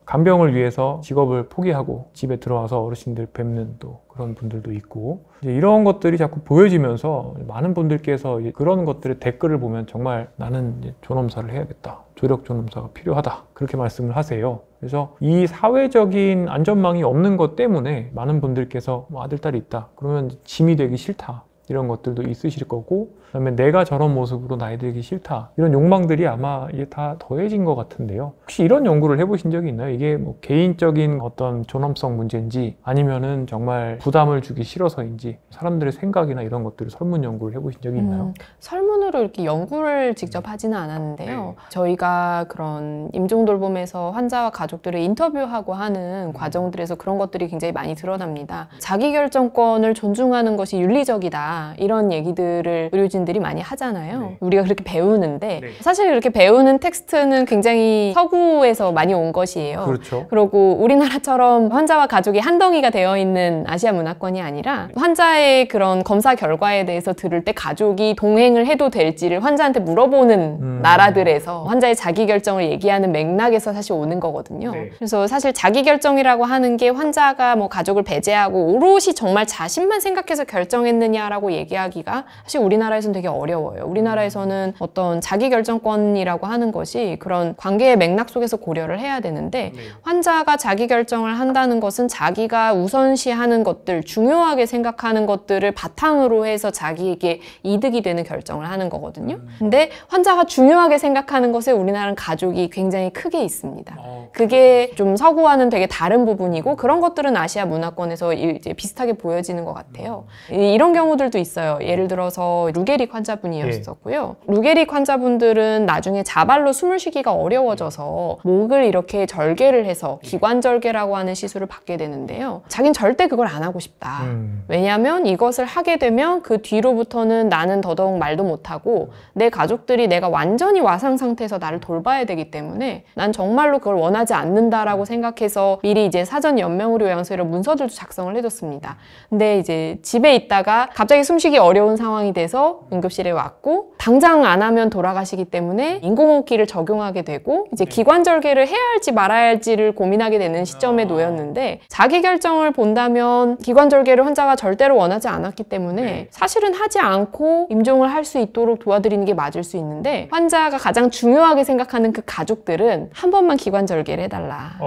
간병을 위해서 직업을 포기하고 집에 들어와서 어르신들 뵙는 또 그런 분들도 있고 이제 이런 것들이 자꾸 보여지면서 많은 분들께서 그런 것들의 댓글을 보면 정말 나는 이제 존엄사를 해야겠다. 조력 존엄사가 필요하다. 그렇게 말씀을 하세요. 그래서 이 사회적인 안전망이 없는 것 때문에 많은 분들께서 뭐 아들, 딸이 있다. 그러면 짐이 되기 싫다. 이런 것들도 있으실 거고 그다음에 내가 저런 모습으로 나이 들기 싫다 이런 욕망들이 아마 이게 다 더해진 것 같은데요. 혹시 이런 연구를 해보신 적이 있나요? 이게 뭐 개인적인 어떤 존엄성 문제인지 아니면은 정말 부담을 주기 싫어서인지 사람들의 생각이나 이런 것들을 설문 연구를 해보신 적이 있나요? 설문으로 이렇게 연구를 직접 하지는 않았는데요. 네. 저희가 그런 임종돌봄에서 환자와 가족들을 인터뷰하고 하는 과정들에서 그런 것들이 굉장히 많이 드러납니다. 자기결정권을 존중하는 것이 윤리적이다. 이런 얘기들을 의료진들이 많이 하잖아요. 네. 우리가 그렇게 배우는데 네. 사실 이렇게 배우는 텍스트는 굉장히 서구에서 많이 온 것이에요. 그렇죠. 그리고 우리나라처럼 환자와 가족이 한 덩이가 되어 있는 아시아 문화권이 아니라 환자의 그런 검사 결과에 대해서 들을 때 가족이 동행을 해도 될지를 환자한테 물어보는 나라들에서 환자의 자기결정을 얘기하는 맥락에서 사실 오는 거거든요. 네. 그래서 사실 자기결정이라고 하는 게 환자가 뭐 가족을 배제하고 오롯이 정말 자신만 생각해서 결정했느냐라고 얘기하기가 사실 우리나라에서는 되게 어려워요. 우리나라에서는 어떤 자기결정권이라고 하는 것이 그런 관계의 맥락 속에서 고려를 해야 되는데 환자가 자기결정을 한다는 것은 자기가 우선시하는 것들, 중요하게 생각하는 것들을 바탕으로 해서 자기에게 이득이 되는 결정을 하는 거거든요. 근데 환자가 중요하게 생각하는 것에 우리나라는 가족이 굉장히 크게 있습니다. 그게 좀 서구와는 되게 다른 부분이고 그런 것들은 아시아 문화권에서 이제 비슷하게 보여지는 것 같아요. 이런 경우들도 있어요. 예를 들어서 루게릭 환자분이었었고요. 루게릭 환자분들은 나중에 자발로 숨을 쉬기가 어려워져서 목을 이렇게 절개를 해서 기관절개라고 하는 시술을 받게 되는데요. 자긴 절대 그걸 안 하고 싶다. 왜냐하면 이것을 하게 되면 그 뒤로부터는 나는 더더욱 말도 못하고 내 가족들이 내가 완전히 와상 상태에서 나를 돌봐야 되기 때문에 난 정말로 그걸 원하지 않는다라고 생각해서 미리 이제 사전 연명의료 요양서에 문서들도 작성을 해뒀습니다. 근데 이제 집에 있다가 갑자기 숨쉬기 어려운 상황이 돼서 응급실에 왔고 당장 안 하면 돌아가시기 때문에 인공호흡기를 적용하게 되고 이제 기관절개를 해야 할지 말아야 할지를 고민하게 되는 시점에 놓였는데 자기결정을 본다면 기관절개를 환자가 절대로 원하지 않았기 때문에 사실은 하지 않고 임종을 할 수 있도록 도와드리는 게 맞을 수 있는데 환자가 가장 중요하게 생각하는 그 가족들은 한 번만 기관절개를 해달라.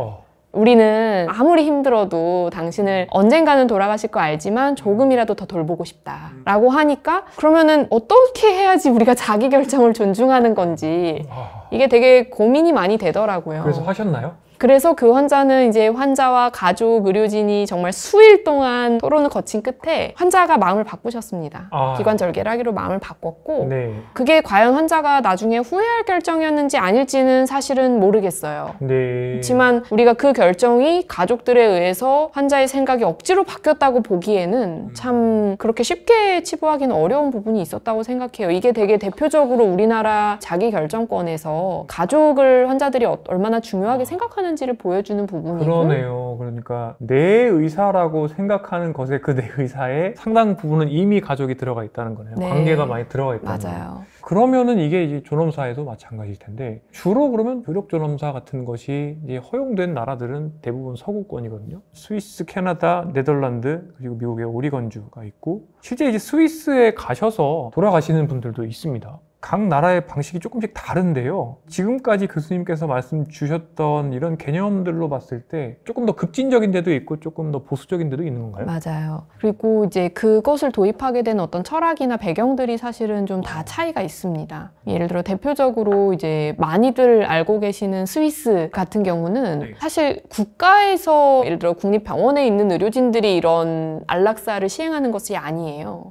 우리는 아무리 힘들어도 당신을 언젠가는 돌아가실 거 알지만 조금이라도 더 돌보고 싶다 라고 하니까 그러면은 어떻게 해야지 우리가 자기 결정을 존중하는 건지 이게 되게 고민이 많이 되더라고요. 그래서 하셨나요? 그래서 그 환자는 이제 환자와 가족, 의료진이 정말 수일 동안 토론을 거친 끝에 환자가 마음을 바꾸셨습니다. 기관절개를 하기로 마음을 바꿨고 네. 그게 과연 환자가 나중에 후회할 결정이었는지 아닐지는 사실은 모르겠어요. 네. 그렇지만 우리가 그 결정이 가족들에 의해서 환자의 생각이 억지로 바뀌었다고 보기에는 참 그렇게 쉽게 치부하기는 어려운 부분이 있었다고 생각해요. 이게 되게 대표적으로 우리나라 자기결정권에서 가족을 환자들이 얼마나 중요하게 생각하는지를 보여주는 부분이고 그러네요. 그러니까 내 의사라고 생각하는 것에 그 내 의사의 상당 부분은 이미 가족이 들어가 있다는 거네요. 네. 관계가 많이 들어가 있다는 거예요. 맞아요. 그러면은 이게 이제 존엄사에도 마찬가지일 텐데 주로 그러면 조력 존엄사 같은 것이 이제 허용된 나라들은 대부분 서구권이거든요. 스위스, 캐나다, 네덜란드 그리고 미국의 오리건주가 있고 실제 이제 스위스에 가셔서 돌아가시는 분들도 있습니다. 각 나라의 방식이 조금씩 다른데요. 지금까지 교수님께서 말씀 주셨던 이런 개념들로 봤을 때 조금 더 급진적인 데도 있고 조금 더 보수적인 데도 있는 건가요? 맞아요. 그리고 이제 그것을 도입하게 된 어떤 철학이나 배경들이 사실은 좀 다 차이가 있습니다. 예를 들어 대표적으로 이제 많이들 알고 계시는 스위스 같은 경우는 사실 국가에서 예를 들어 국립병원에 있는 의료진들이 이런 안락사를 시행하는 것이 아니에요.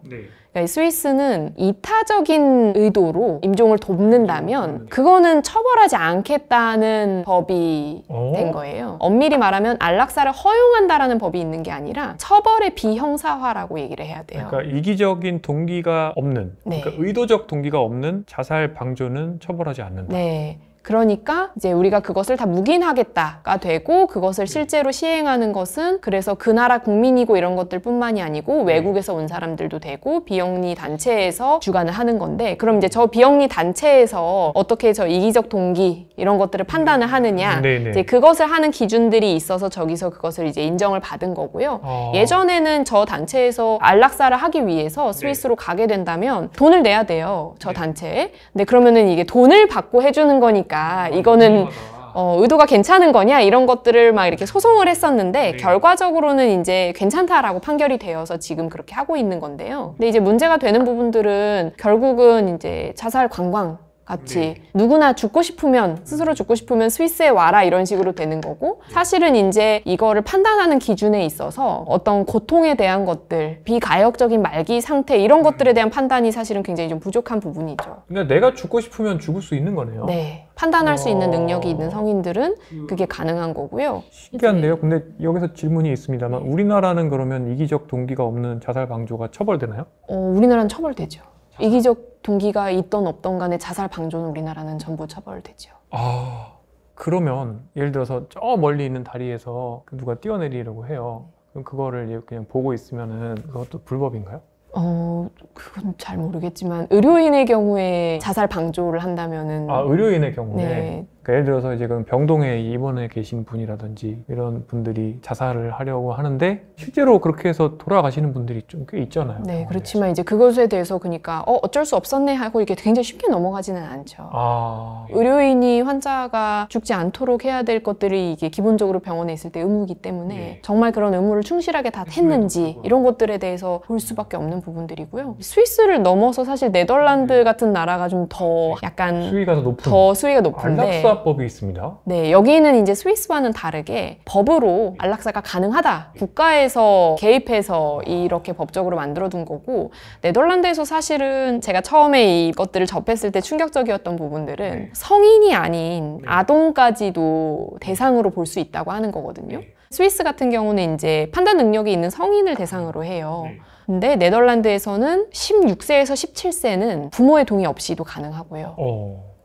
스위스는 이타적인 의도로 임종을 돕는다면 그거는 처벌하지 않겠다는 법이 된 거예요. 엄밀히 말하면 안락사를 허용한다라는 법이 있는 게 아니라 처벌의 비형사화라고 얘기를 해야 돼요. 그러니까 이기적인 동기가 없는, 그러니까 의도적 동기가 없는 자살 방조는 처벌하지 않는다. 네. 그러니까 이제 우리가 그것을 다 묵인하겠다가 되고 그것을 실제로 시행하는 것은 그래서 그 나라 국민이고 이런 것들 뿐만이 아니고 외국에서 온 사람들도 되고 비영리 단체에서 주관을 하는 건데 그럼 이제 저 비영리 단체에서 어떻게 저 이기적 동기 이런 것들을 판단을 하느냐 이제 그것을 하는 기준들이 있어서 저기서 그것을 이제 인정을 받은 거고요. 예전에는 저 단체에서 안락사를 하기 위해서 스위스로 가게 된다면 돈을 내야 돼요. 저 단체에. 근데 그러면은 이게 돈을 받고 해주는 거니까 이거는 의도가 괜찮은 거냐 이런 것들을 막 이렇게 소송을 했었는데 결과적으로는 이제 괜찮다라고 판결이 되어서 지금 그렇게 하고 있는 건데요. 근데 이제 문제가 되는 부분들은 결국은 이제 자살 관광 같이 누구나 죽고 싶으면 스스로 죽고 싶으면 스위스에 와라 이런 식으로 되는 거고 사실은 이제 이거를 판단하는 기준에 있어서 어떤 고통에 대한 것들 비가역적인 말기 상태 이런 것들에 대한 판단이 사실은 굉장히 좀 부족한 부분이죠. 그러니까 내가 죽고 싶으면 죽을 수 있는 거네요. 네. 판단할 수 있는 능력이 있는 성인들은 그게 가능한 거고요. 신기한데요. 근데 여기서 질문이 있습니다만 우리나라는 그러면 이기적 동기가 없는 자살 방조가 처벌되나요? 우리나라는 처벌되죠. 이기적 동기가 있던 없던 간에 자살 방조는 우리나라는 전부 처벌되죠. 그러면 예를 들어서 저 멀리 있는 다리에서 누가 뛰어내리려고 해요. 그럼 그거를 그냥 보고 있으면은 그것도 불법인가요? 그건 잘 모르겠지만 의료인의 경우에 자살 방조를 한다면은 의료인의 경우에 네. 그러니까 예를 들어서 이제 그럼 병동에 입원해 계신 분이라든지 이런 분들이 자살을 하려고 하는데 실제로 그렇게 해서 돌아가시는 분들이 좀 꽤 있잖아요. 네, 그렇지만 이제 그것에 대해서 그러니까 어쩔 수 없었네 하고 이렇게 굉장히 쉽게 넘어가지는 않죠. 의료인이 환자가 죽지 않도록 해야 될 것들이 이게 기본적으로 병원에 있을 때 의무이기 때문에 정말 그런 의무를 충실하게 다 했는지 이런 것들에 대해서 볼 수밖에 없는 부분들이고요. 스위스를 넘어서 사실 네덜란드 같은 나라가 좀 더 약간 수위가 수위가 높은데 안락사법이 있습니다. 네, 여기는 이제 스위스와는 다르게 법으로 안락사가 가능하다. 국가에서 개입해서 이렇게 법적으로 만들어둔 거고 네덜란드에서 사실은 제가 처음에 이것들을 접했을 때 충격적이었던 부분들은 성인이 아닌 아동까지도 대상으로 볼 수 있다고 하는 거거든요. 스위스 같은 경우는 이제 판단 능력이 있는 성인을 대상으로 해요. 근데 네덜란드에서는 16세에서 17세는 부모의 동의 없이도 가능하고요.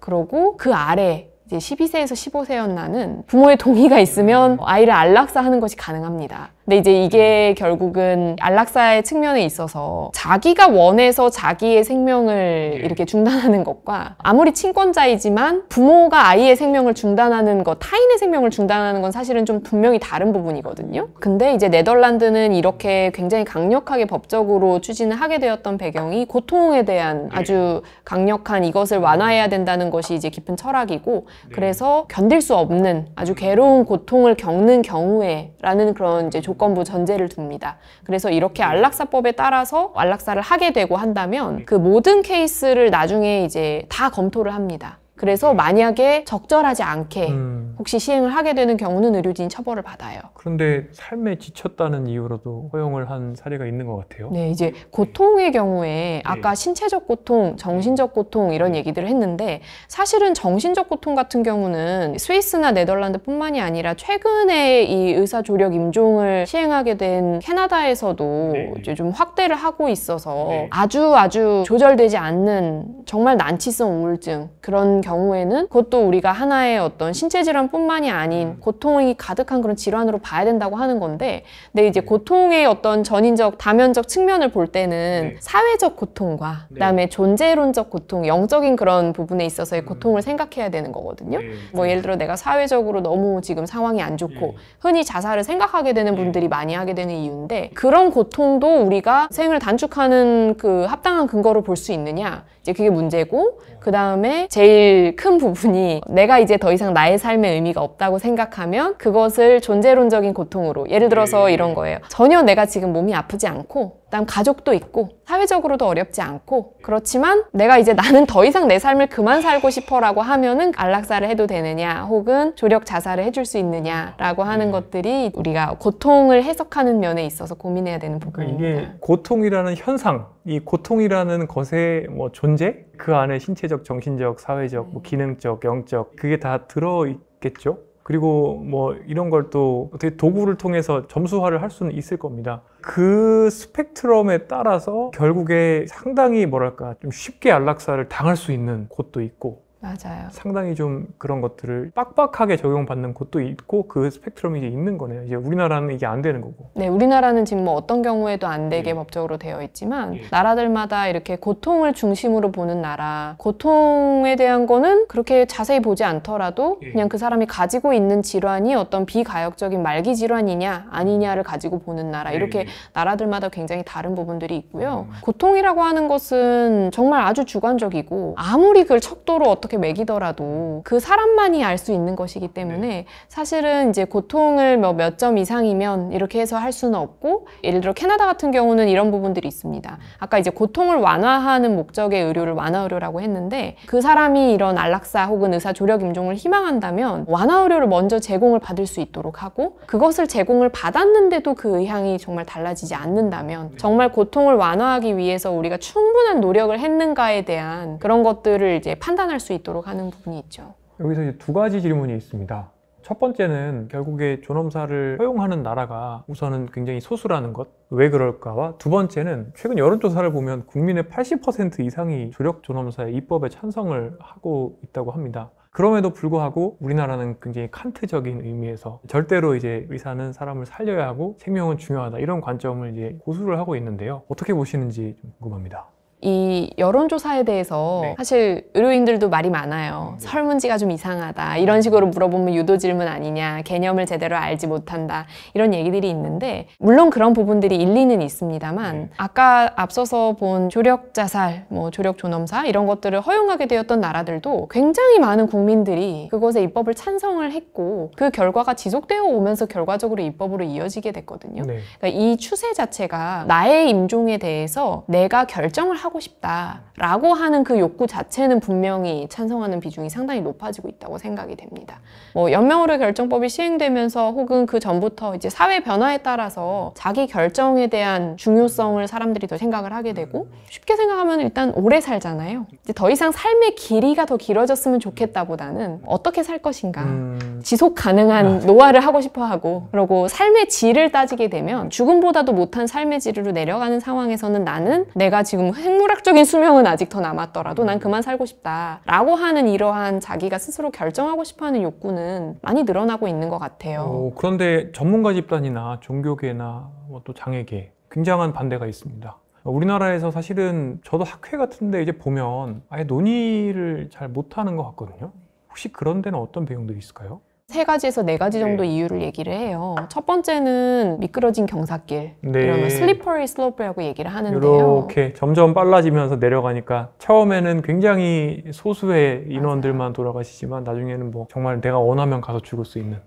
그러고 그 아래 이제 12세에서 15세였나는 부모의 동의가 있으면 아이를 안락사하는 것이 가능합니다. 근데 이제 이게 결국은 안락사의 측면에 있어서 자기가 원해서 자기의 생명을 이렇게 중단하는 것과 아무리 친권자이지만 부모가 아이의 생명을 중단하는 것, 타인의 생명을 중단하는 건 사실은 좀 분명히 다른 부분이거든요. 근데 이제 네덜란드는 이렇게 굉장히 강력하게 법적으로 추진을 하게 되었던 배경이 고통에 대한 아주 강력한 이것을 완화해야 된다는 것이 이제 깊은 철학이고 그래서 견딜 수 없는 아주 괴로운 고통을 겪는 경우에 라는 그런 이제 조건부 전제를 둡니다. 그래서 이렇게 안락사법에 따라서 안락사를 하게 되고 한다면 그 모든 케이스를 나중에 이제 다 검토를 합니다. 그래서 만약에 적절하지 않게 음. 혹시 시행을 하게 되는 경우는 의료진이 처벌을 받아요. 그런데 삶에 지쳤다는 이유로도 허용을 한 사례가 있는 것 같아요. 네, 이제 고통의 경우에 아까 신체적 고통, 정신적 고통 이런 얘기들을 했는데 사실은 정신적 고통 같은 경우는 스위스나 네덜란드뿐만이 아니라 최근에 이 의사조력 임종을 시행하게 된 캐나다에서도 이제 좀 확대를 하고 있어서 아주 조절되지 않는 정말 난치성 우울증 그런 경우에는 그것도 우리가 하나의 어떤 신체 질환뿐만이 아닌 고통이 가득한 그런 질환으로 봐야 된다고 하는 건데, 근데 이제 고통의 어떤 전인적 다면적 측면을 볼 때는 사회적 고통과 그다음에 존재론적 고통, 영적인 그런 부분에 있어서의 고통을 생각해야 되는 거거든요. 뭐 예를 들어 내가 사회적으로 너무 지금 상황이 안 좋고 흔히 자살을 생각하게 되는 분들이 많이 하게 되는 이유인데, 그런 고통도 우리가 생을 단축하는 그 합당한 근거로 볼 수 있느냐, 이제 그게 문제고, 그 다음에 제일 큰 부분이 내가 이제 더 이상 나의 삶에 의미가 없다고 생각하면 그것을 존재론적인 고통으로, 예를 들어서 이런 거예요. 전혀 내가 지금 몸이 아프지 않고 그다음 가족도 있고 사회적으로도 어렵지 않고 그렇지만 내가 이제 나는 더 이상 내 삶을 그만 살고 싶어라고 하면은 안락사를 해도 되느냐, 혹은 조력 자살을 해줄 수 있느냐라고 하는 것들이 우리가 고통을 해석하는 면에 있어서 고민해야 되는 부분입니다. 이게 고통이라는 현상, 이 고통이라는 것의 뭐 존재, 그 안에 신체적, 정신적, 사회적, 뭐 기능적, 영적, 그게 다 들어있겠죠. 그리고 뭐 이런 걸 또 어떻게 도구를 통해서 점수화를 할 수는 있을 겁니다. 그 스펙트럼에 따라서 결국에 상당히 뭐랄까 좀 쉽게 안락사를 당할 수 있는 곳도 있고, 맞아요. 상당히 좀 그런 것들을 빡빡하게 적용받는 곳도 있고, 그 스펙트럼이 이제 있는 거네요. 이제 우리나라는 이게 안 되는 거고. 네, 우리나라는 지금 뭐 어떤 경우에도 안 되게 법적으로 되어 있지만 나라들마다 이렇게 고통을 중심으로 보는 나라, 고통에 대한 거는 그렇게 자세히 보지 않더라도 그냥 그 사람이 가지고 있는 질환이 어떤 비가역적인 말기 질환이냐 아니냐를 가지고 보는 나라, 이렇게 나라들마다 굉장히 다른 부분들이 있고요. 고통이라고 하는 것은 정말 아주 주관적이고 아무리 그걸 척도로 어떻게 매기더라도 그 사람만이 알 수 있는 것이기 때문에 사실은 이제 고통을 몇 점 이상이면 이렇게 해서 할 수는 없고, 예를 들어 캐나다 같은 경우는 이런 부분들이 있습니다. 아까 이제 고통을 완화하는 목적의 의료를 완화 의료라고 했는데, 그 사람이 이런 안락사 혹은 의사 조력 임종을 희망한다면 완화 의료를 먼저 제공을 받을 수 있도록 하고, 그것을 제공을 받았는데도 그 의향이 정말 달라지지 않는다면 정말 고통을 완화하기 위해서 우리가 충분한 노력을 했는가에 대한 그런 것들을 이제 판단할 수 있도록 하는 부분이 있죠. 여기서 이제 두 가지 질문이 있습니다. 첫 번째는 결국에 존엄사를 허용하는 나라가 우선은 굉장히 소수라는 것, 왜 그럴까와, 두 번째는 최근 여론조사를 보면 국민의 80% 이상이 조력 존엄사의 입법에 찬성을 하고 있다고 합니다. 그럼에도 불구하고 우리나라는 굉장히 칸트적인 의미에서 절대로 이제 의사는 사람을 살려야 하고 생명은 중요하다, 이런 관점을 이제 고수를 하고 있는데요. 어떻게 보시는지 좀 궁금합니다. 이 여론조사에 대해서 사실 의료인들도 말이 많아요. 설문지가 좀 이상하다, 이런 식으로 물어보면 유도 질문 아니냐, 개념을 제대로 알지 못한다, 이런 얘기들이 있는데, 물론 그런 부분들이 일리는 있습니다만 아까 앞서서 본 조력 자살, 뭐 조력 존엄사 이런 것들을 허용하게 되었던 나라들도 굉장히 많은 국민들이 그것에 입법을 찬성을 했고, 그 결과가 지속되어 오면서 결과적으로 입법으로 이어지게 됐거든요. 그러니까 이 추세 자체가 나의 임종에 대해서 내가 결정을 하고 싶다라고 하는 그 욕구 자체는 분명히 찬성하는 비중이 상당히 높아지고 있다고 생각이 됩니다. 뭐 연명의료 결정법이 시행되면서 혹은 그 전부터 이제 사회 변화에 따라서 자기 결정에 대한 중요성을 사람들이 더 생각을 하게 되고, 쉽게 생각하면 일단 오래 살잖아요. 이제 더 이상 삶의 길이가 더 길어졌으면 좋겠다보다는 어떻게 살 것인가, 지속 가능한 노화를 하고 싶어 하고, 그리고 삶의 질을 따지게 되면 죽음보다도 못한 삶의 질로 내려가는 상황에서는 나는 내가 지금 생물학적인 수명은 아직 더 남았더라도 난 그만 살고 싶다라고 하는 이러한 자기가 스스로 결정하고 싶어하는 욕구는 많이 늘어나고 있는 것 같아요. 그런데 전문가 집단이나 종교계나 또 장애계 굉장한 반대가 있습니다. 우리나라에서 사실은 저도 학회 같은데 이제 보면 아예 논의를 잘 못하는 것 같거든요. 혹시 그런 데는 어떤 배경들이 있을까요? 3가지에서 4가지 정도 이유를 얘기를 해요. 첫 번째는 미끄러진 경사길, 그러면 슬리퍼리 슬로프라고 얘기를 하는데요. 이렇게 점점 빨라지면서 내려가니까 처음에는 굉장히 소수의 인원들만 돌아가시지만 나중에는 뭐 정말 내가 원하면 가서 죽을 수 있는.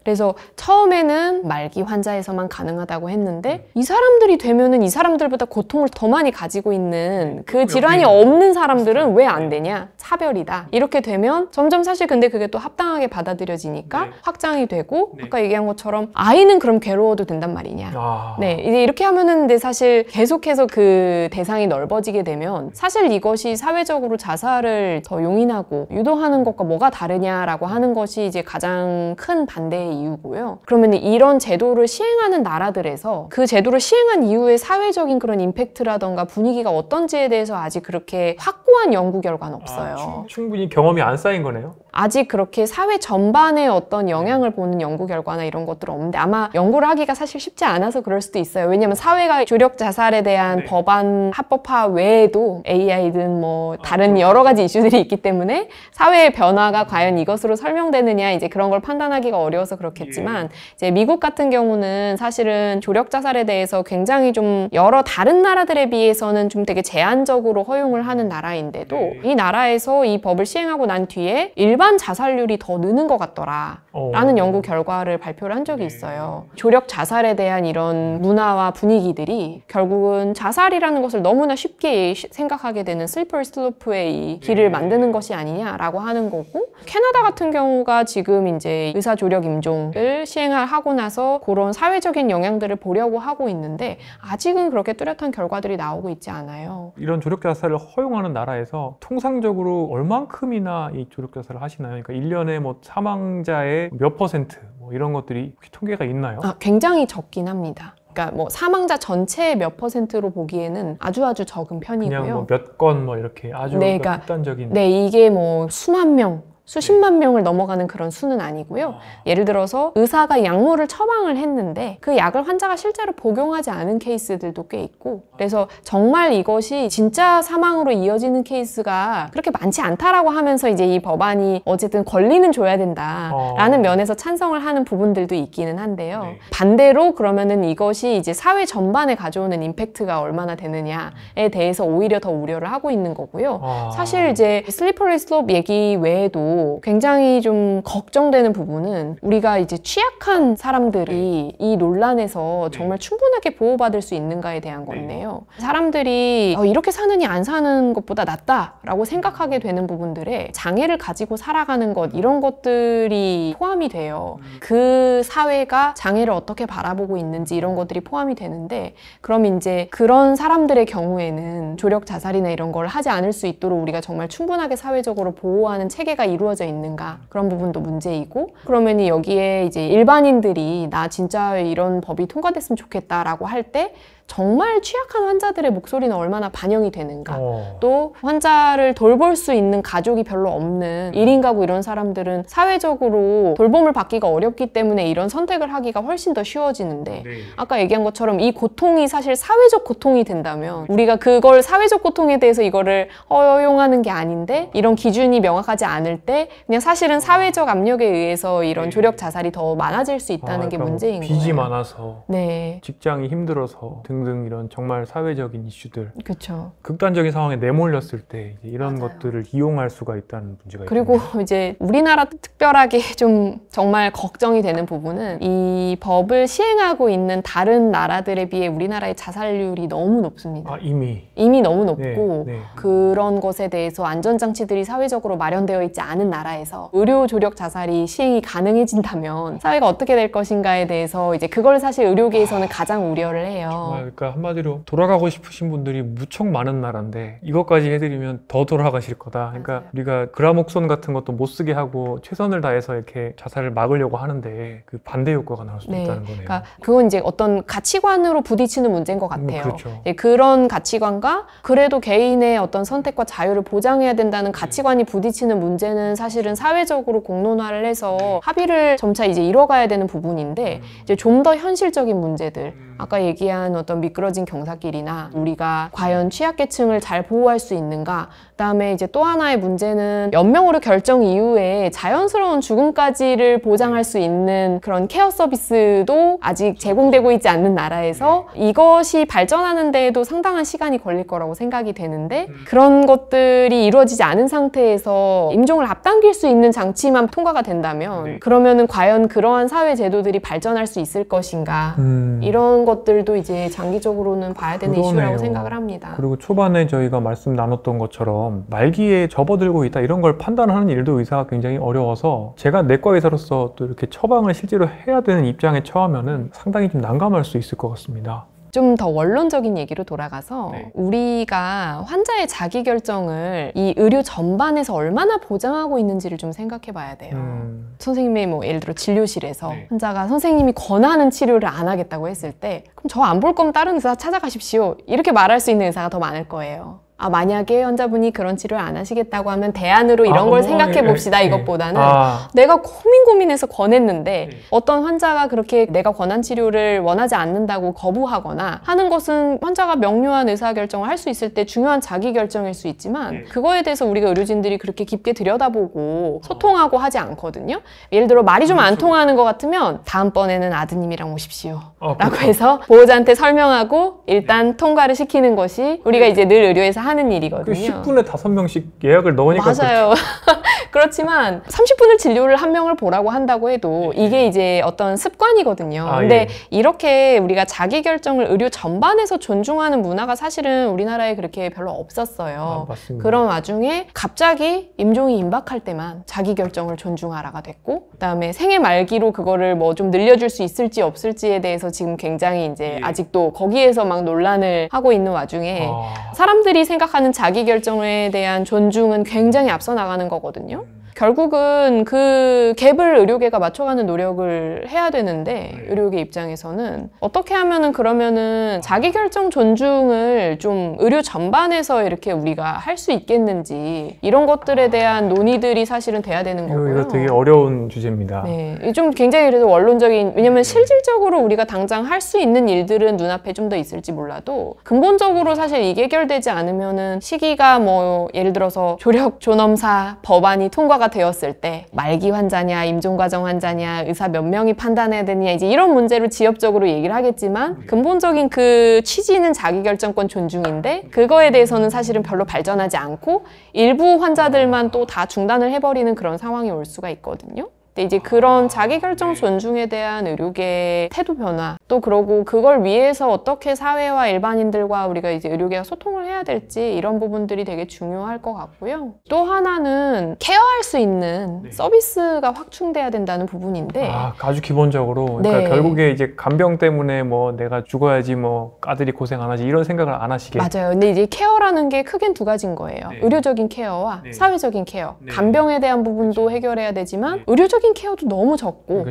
그래서 처음에는 말기 환자에서만 가능하다고 했는데 이 사람들이 되면은 이 사람들보다 고통을 더 많이 가지고 있는 그 질환이 없는 사람들은 왜 안 되냐? 차별이다. 이렇게 되면 점점 사실 근데 그게 또 합당하게 받아들여지니까 확장이 되고 아까 얘기한 것처럼 아이는 그럼 괴로워도 된단 말이냐. 네, 이제 이렇게 하면은 근데 사실 계속해서 그 대상이 넓어지게 되면 사실 이것이 사회적으로 자살을 더 용인하고 유도하는 것과 뭐가 다르냐라고 하는 것이 이제 가장 큰 반대의 이유고요. 그러면 이런 제도를 시행하는 나라들에서 그 제도를 시행한 이후에 사회적인 그런 임팩트라던가 분위기가 어떤지에 대해서 아직 그렇게 확고한 연구 결과는 없어요. 충분히 경험이 안 쌓인 거네요. 아직 그렇게 사회 전반에 어떤 영향을 보는 연구 결과나 이런 것들은 없는데 아마 연구를 하기가 사실 쉽지 않아서 그럴 수도 있어요. 왜냐하면 사회가 조력 자살에 대한 법안 합법화 외에도 AI든 뭐 다른 여러 가지 이슈들이 있기 때문에 사회의 변화가 과연 이것으로 설명되느냐 이제 그런 걸 판단하기가 어려워서 그렇겠지만 이제 미국 같은 경우는 사실은 조력 자살에 대해서 굉장히 좀 여러 다른 나라들에 비해서는 좀 되게 제한적으로 허용을 하는 나라인데도 이 나라에서 이 법을 시행하고 난 뒤에 일반 자살률이 더 느는 것 같더라 라는 연구 결과를 발표를 한 적이 있어요. 조력 자살에 대한 이런 문화와 분위기들이 결국은 자살이라는 것을 너무나 쉽게 생각하게 되는 슬퍼리 슬로프의 이 길을 만드는 것이 아니냐라고 하는 거고 캐나다 같은 경우가 지금 이제 의사 조력 임종을 시행하고 나서 그런 사회적인 영향들을 보려고 하고 있는데 아직은 그렇게 뚜렷한 결과들이 나오고 있지 않아요. 이런 조력 자살을 허용하는 나라에서 통상적으로 얼만큼이나 이 조력 자살을 하시나요? 그러니까 1년에 뭐 사망자의 몇 퍼센트 뭐 이런 것들이 혹시 통계가 있나요? 굉장히 적긴 합니다. 그러니까 뭐 사망자 전체의 몇 퍼센트로 보기에는 아주 적은 편이고요. 그냥 뭐 몇 건 뭐 이렇게 아주 그러니까, 극단적인. 네, 이게 뭐 수만 명, 수십만 명을 넘어가는 그런 수는 아니고요. 예를 들어서 의사가 약물을 처방을 했는데 그 약을 환자가 실제로 복용하지 않은 케이스들도 꽤 있고 그래서 정말 이것이 진짜 사망으로 이어지는 케이스가 그렇게 많지 않다라고 하면서 이제 이 법안이 어쨌든 권리는 줘야 된다라는 면에서 찬성을 하는 부분들도 있기는 한데요. 반대로 그러면은 이것이 이제 사회 전반에 가져오는 임팩트가 얼마나 되느냐에 대해서 오히려 더 우려를 하고 있는 거고요. 사실 이제 슬리퍼리 슬롭 얘기 외에도 굉장히 좀 걱정되는 부분은 우리가 이제 취약한 사람들이 이 논란에서 정말 충분하게 보호받을 수 있는가에 대한 건데요. 사람들이 이렇게 사느니 안 사는 것보다 낫다라고 생각하게 되는 부분들에 장애를 가지고 살아가는 것 이런 것들이 포함이 돼요. 그 사회가 장애를 어떻게 바라보고 있는지 이런 것들이 포함이 되는데 그럼 이제 그런 사람들의 경우에는 조력 자살이나 이런 걸 하지 않을 수 있도록 우리가 정말 충분하게 사회적으로 보호하는 체계가 이루어져 있는가 그런 부분도 문제이고 그러면 여기에 이제 일반인들이 나 진짜 이런 법이 통과됐으면 좋겠다라고 할 때 정말 취약한 환자들의 목소리는 얼마나 반영이 되는가 또 환자를 돌볼 수 있는 가족이 별로 없는 1인 가구 이런 사람들은 사회적으로 돌봄을 받기가 어렵기 때문에 이런 선택을 하기가 훨씬 더 쉬워지는데 아까 얘기한 것처럼 이 고통이 사실 사회적 고통이 된다면 우리가 그걸 사회적 고통에 대해서 이거를 허용하는 게 아닌데 이런 기준이 명확하지 않을 때 그냥 사실은 사회적 압력에 의해서 이런 조력 자살이 더 많아질 수 있다는 게 문제인 거예요. 빚이 많아서 직장이 힘들어서 등등 이런 정말 사회적인 이슈들 그렇죠. 극단적인 상황에 내몰렸을 때 이런 것들을 이용할 수가 있다는 문제가 그리고 있겠네요. 이제 우리나라 특별하게 좀 정말 걱정이 되는 부분은 이 법을 시행하고 있는 다른 나라들에 비해 우리나라의 자살률이 너무 높습니다. 이미 너무 높고 그런 것에 대해서 안전장치들이 사회적으로 마련되어 있지 않은 나라에서 의료 조력 자살이 시행이 가능해진다면 사회가 어떻게 될 것인가에 대해서 이제 그걸 사실 의료계에서는 가장 우려를 해요. 그러니까 한마디로 돌아가고 싶으신 분들이 무척 많은 나라인데 이것까지 해드리면 더 돌아가실 거다. 그러니까 우리가 그라목손 같은 것도 못 쓰게 하고 최선을 다해서 이렇게 자살을 막으려고 하는데 그 반대 효과가 나올 수도 있다는 거네요. 그러니까 그건 이제 어떤 가치관으로 부딪히는 문제인 것 같아요. 그렇죠. 그런 가치관과 그래도 개인의 어떤 선택과 자유를 보장해야 된다는 가치관이 부딪히는 문제는 사실은 사회적으로 공론화를 해서 합의를 점차 이제 이뤄가야 되는 부분인데 이제 좀 더 현실적인 문제들 아까 얘기한 어떤 미끄러진 경사길이나 우리가 과연 취약계층을 잘 보호할 수 있는가. 그다음에 이제 또 하나의 문제는 연명으로 결정 이후에 자연스러운 죽음까지를 보장할 수 있는 그런 케어 서비스도 아직 제공되고 있지 않는 나라에서 이것이 발전하는 데에도 상당한 시간이 걸릴 거라고 생각이 되는데 그런 것들이 이루어지지 않은 상태에서 임종을 앞당길 수 있는 장치만 통과가 된다면 그러면은 과연 그러한 사회 제도들이 발전할 수 있을 것인가 이런 것들도 이제 장기적으로는 봐야 되는 그러네요. 이슈라고 생각을 합니다. 그리고 초반에 저희가 말씀 나눴던 것처럼 말기에 접어들고 있다 이런 걸 판단하는 일도 의사가 굉장히 어려워서 제가 내과 의사로서 또 이렇게 처방을 실제로 해야 되는 입장에 처하면은 상당히 좀 난감할 수 있을 것 같습니다. 좀 더 원론적인 얘기로 돌아가서 우리가 환자의 자기결정을 이 의료 전반에서 얼마나 보장하고 있는지를 좀 생각해 봐야 돼요. 선생님이 뭐 예를 들어 진료실에서 환자가 선생님이 권하는 치료를 안 하겠다고 했을 때 그럼 저 안 볼 거면 다른 의사 찾아가십시오. 이렇게 말할 수 있는 의사가 더 많을 거예요. 만약에 환자분이 그런 치료를 안 하시겠다고 하면 대안으로 이런 걸 생각해 봅시다. 이것보다는 내가 고민해서 권했는데 어떤 환자가 그렇게 내가 권한 치료를 원하지 않는다고 거부하거나 하는 것은 환자가 명료한 의사결정을 할 수 있을 때 중요한 자기결정일 수 있지만 그거에 대해서 우리가 의료진들이 그렇게 깊게 들여다보고 소통하고 하지 않거든요. 예를 들어 말이 좀 안 통하는 것 같으면 다음번에는 아드님이랑 오십시오 라고 해서 보호자한테 설명하고 일단 통과를 시키는 것이 우리가 이제 늘 의료에서 하는 일이거든요. 10분에 5명씩 예약을 넣으니까 맞아요. 그렇지만 30분을 진료를 한 명을 보라고 한다고 해도 이게 이제 어떤 습관이거든요. 근데 이렇게 우리가 자기결정을 의료 전반에서 존중하는 문화가 사실은 우리나라에 그렇게 별로 없었어요. 그런 와중에 갑자기 임종이 임박할 때만 자기결정을 존중하라가 됐고 그다음에 생애 말기로 그거를 뭐 좀 늘려줄 수 있을지 없을지에 대해서 지금 굉장히 이제 아직도 거기에서 막 논란을 하고 있는 와중에 사람들이 생각하는 자기결정에 대한 존중은 굉장히 앞서 나가는 거거든요. 결국은 그 갭을 의료계가 맞춰가는 노력을 해야 되는데 의료계 입장에서는 어떻게 하면은 그러면은 자기결정 존중을 좀 의료 전반에서 이렇게 우리가 할 수 있겠는지 이런 것들에 대한 논의들이 사실은 돼야 되는 거고요. 이거 되게 어려운 주제입니다. 네, 좀 굉장히 그래서 원론적인 왜냐면 실질적으로 우리가 당장 할 수 있는 일들은 눈앞에 좀 더 있을지 몰라도 근본적으로 사실 이게 해결되지 않으면은 시기가 뭐 예를 들어서 조력 존엄사 법안이 통과가 되었을 때 말기 환자냐 임종과정 환자냐 의사 몇 명이 판단해야 되느냐 이제 이런 문제로 지엽적으로 얘기를 하겠지만 근본적인 그 취지는 자기결정권 존중인데 그거에 대해서는 사실은 별로 발전하지 않고 일부 환자들만 또 다 중단을 해버리는 그런 상황이 올 수가 있거든요. 근데 이제 그런 자기결정 존중에 대한 의료계의 태도 변화 또 그러고 그걸 위해서 어떻게 사회와 일반인들과 우리가 이제 의료계가 소통을 해야 될지 이런 부분들이 되게 중요할 것 같고요. 또 하나는 케어할 수 있는 서비스가 확충돼야 된다는 부분인데 아주 기본적으로 그러니까 결국에 이제 간병 때문에 뭐 내가 죽어야지 뭐 아들이 고생 안 하지 이런 생각을 안 하시게 맞아요. 근데 이제 케어라는 게 크게는 두 가지인 거예요. 의료적인 케어와 사회적인 케어. 간병에 대한 부분도 해결해야 되지만 의료적인 케어도 너무 적고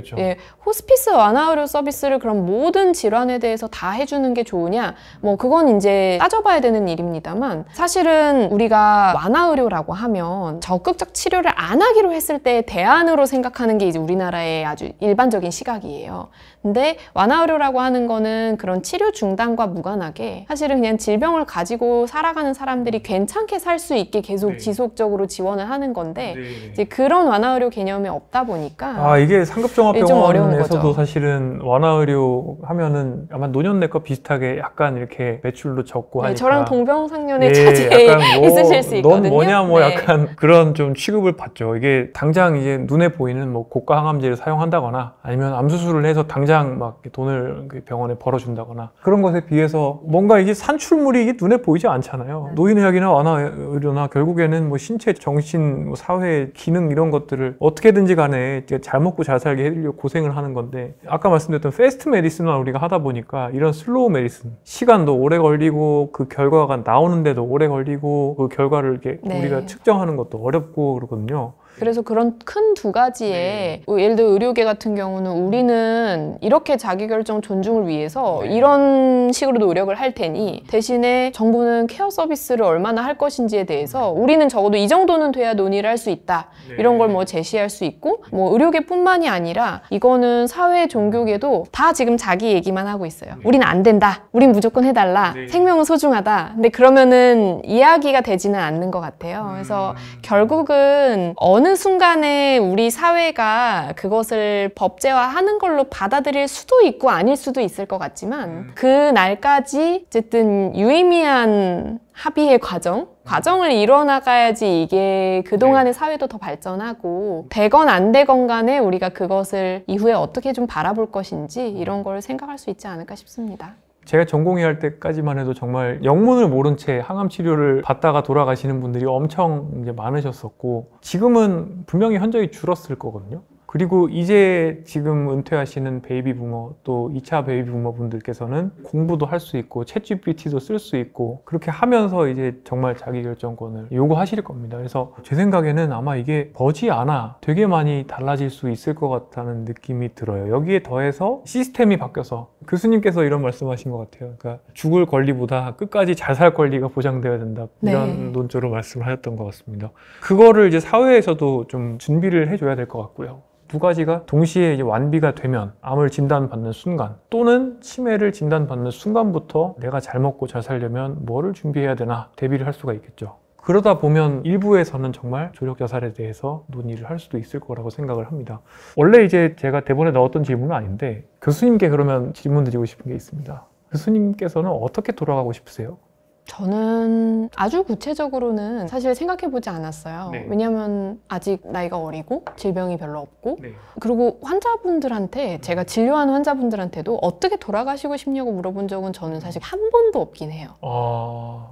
호스피스 완화 의료 서비스를 그럼 모든 질환에 대해서 다 해주는 게 좋으냐 뭐 그건 이제 따져봐야 되는 일입니다만 사실은 우리가 완화 의료라고 하면 적극적 치료를 안 하기로 했을 때 대안으로 생각하는 게 이제 우리나라의 아주 일반적인 시각이에요. 근데 완화 의료라고 하는 거는 그런 치료 중단과 무관하게 사실은 그냥 질병을 가지고 살아가는 사람들이 괜찮게 살 수 있게 계속 지속적으로 지원을 하는 건데 이제 그런 완화 의료 개념이 없다 보니까 이게 상급종합병원에서도 사실은 완화 의료 하면은 아마 노년내과 비슷하게 약간 이렇게 매출도 적고 하니까 저랑 동병상련의 차제에 있으실 수 있거든요. 넌 뭐냐 약간 그런 좀 취급을 받죠. 이게 당장 이제 눈에 보이는 뭐 고가 항암제를 사용한다거나 아니면 암 수술을 해서 당장 막 돈을 병원에 벌어준다거나 그런 것에 비해서 뭔가 이게 산출물이 이게 눈에 보이지 않잖아요. 노인의학이나 완화의료나 결국에는 뭐 신체, 정신, 뭐 사회 기능 이런 것들을 어떻게든지 간에 잘 먹고 잘 살게 해드리려고 고생을 하는 건데 아까 말씀드렸던 패스트 메디슨만 우리가 하다 보니까 이런 슬로우 메디슨 시간도 오래 걸리고 그 결과가 나오는데도 오래 걸리고 그 결과를 이렇게 우리가 측정하는 것도 어렵고 그러거든요. 그래서 그런 큰 두 가지에 예를 들어 의료계 같은 경우는 우리는 이렇게 자기결정 존중을 위해서 이런 식으로 노력을 할 테니 대신에 정부는 케어 서비스를 얼마나 할 것인지에 대해서 우리는 적어도 이 정도는 돼야 논의를 할 수 있다. 이런 걸 뭐 제시할 수 있고 뭐 의료계뿐만이 아니라 이거는 사회 종교계도 다 지금 자기 얘기만 하고 있어요. 우린 안 된다. 우린 무조건 해달라. 생명은 소중하다. 근데 그러면은 이야기가 되지는 않는 것 같아요. 그래서 결국은 어느 순간에 우리 사회가 그것을 법제화하는 걸로 받아들일 수도 있고 아닐 수도 있을 것 같지만 그 날까지 어쨌든 유의미한 합의의 과정을 이뤄나가야지 이게 그동안의 사회도 더 발전하고 되건 안 되건 간에 우리가 그것을 이후에 어떻게 좀 바라볼 것인지 이런 걸 생각할 수 있지 않을까 싶습니다. 제가 전공의 할 때까지만 해도 정말 영문을 모른 채 항암 치료를 받다가 돌아가시는 분들이 엄청 이제 많으셨었고 지금은 분명히 현저히 줄었을 거거든요. 그리고 이제 지금 은퇴하시는 베이비 부머 또 2차 베이비 부머 분들께서는 공부도 할 수 있고 챗GPT도 쓸 수 있고 그렇게 하면서 이제 정말 자기결정권을 요구하실 겁니다. 그래서 제 생각에는 아마 이게 머지않아 되게 많이 달라질 수 있을 것 같다는 느낌이 들어요. 여기에 더해서 시스템이 바뀌어서 교수님께서 이런 말씀하신 것 같아요. 그러니까 죽을 권리보다 끝까지 잘 살 권리가 보장되어야 된다. 이런 논조로 말씀을 하셨던 것 같습니다. 그거를 이제 사회에서도 좀 준비를 해줘야 될 것 같고요. 두 가지가 동시에 이제 완비가 되면 암을 진단받는 순간 또는 치매를 진단받는 순간부터 내가 잘 먹고 잘 살려면 뭐를 준비해야 되나 대비를 할 수가 있겠죠. 그러다 보면 일부에서는 정말 조력 자살에 대해서 논의를 할 수도 있을 거라고 생각을 합니다. 원래 이제 제가 대본에 넣었던 질문은 아닌데 교수님께 그러면 질문 드리고 싶은 게 있습니다. 교수님께서는 어떻게 돌아가고 싶으세요? 저는 아주 구체적으로는 사실 생각해보지 않았어요. 왜냐하면 아직 나이가 어리고 질병이 별로 없고 그리고 환자분들한테 제가 진료하는 환자분들한테도 어떻게 돌아가시고 싶냐고 물어본 적은 저는 사실 한 번도 없긴 해요.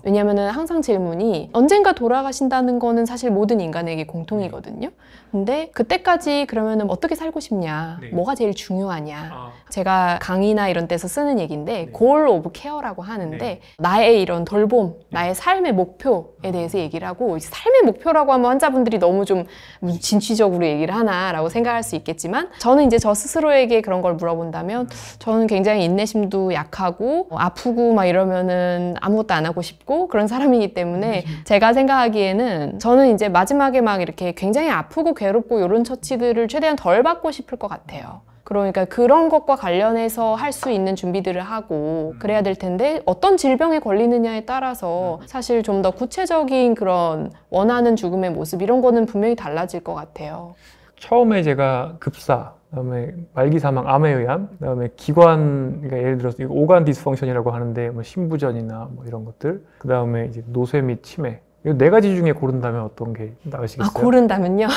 왜냐하면 항상 질문이 언젠가 돌아가신다는 거는 사실 모든 인간에게 공통이거든요. 근데 그때까지 그러면 어떻게 살고 싶냐, 뭐가 제일 중요하냐. 제가 강의나 이런 데서 쓰는 얘기인데 goal of care라고 하는데 나의 이런 돌봄, 나의 삶의 목표에 대해서 얘기를 하고 삶의 목표라고 하면 환자분들이 너무 좀 진취적으로 얘기를 하나라고 생각할 수 있겠지만 저는 이제 저 스스로에게 그런 걸 물어본다면 저는 굉장히 인내심도 약하고 아프고 막 이러면은 아무것도 안 하고 싶고 그런 사람이기 때문에 제가 생각하기에는 저는 이제 마지막에 막 이렇게 굉장히 아프고 괴롭고 이런 처치들을 최대한 덜 받고 싶을 것 같아요. 그러니까 그런 것과 관련해서 할 수 있는 준비들을 하고 그래야 될 텐데 어떤 질병에 걸리느냐에 따라서 사실 좀 더 구체적인 그런 원하는 죽음의 모습 이런 거는 분명히 달라질 것 같아요. 처음에 제가 급사, 그다음에 말기 사망, 암에 의한, 그다음에 기관, 그러니까 예를 들어서 오간 디스펑션이라고 하는데 뭐 심부전이나 뭐 이런 것들, 그다음에 이제 노쇠 및 치매. 이 네 가지 중에 고른다면 어떤 게 나으시겠어요? 고른다면요? 네.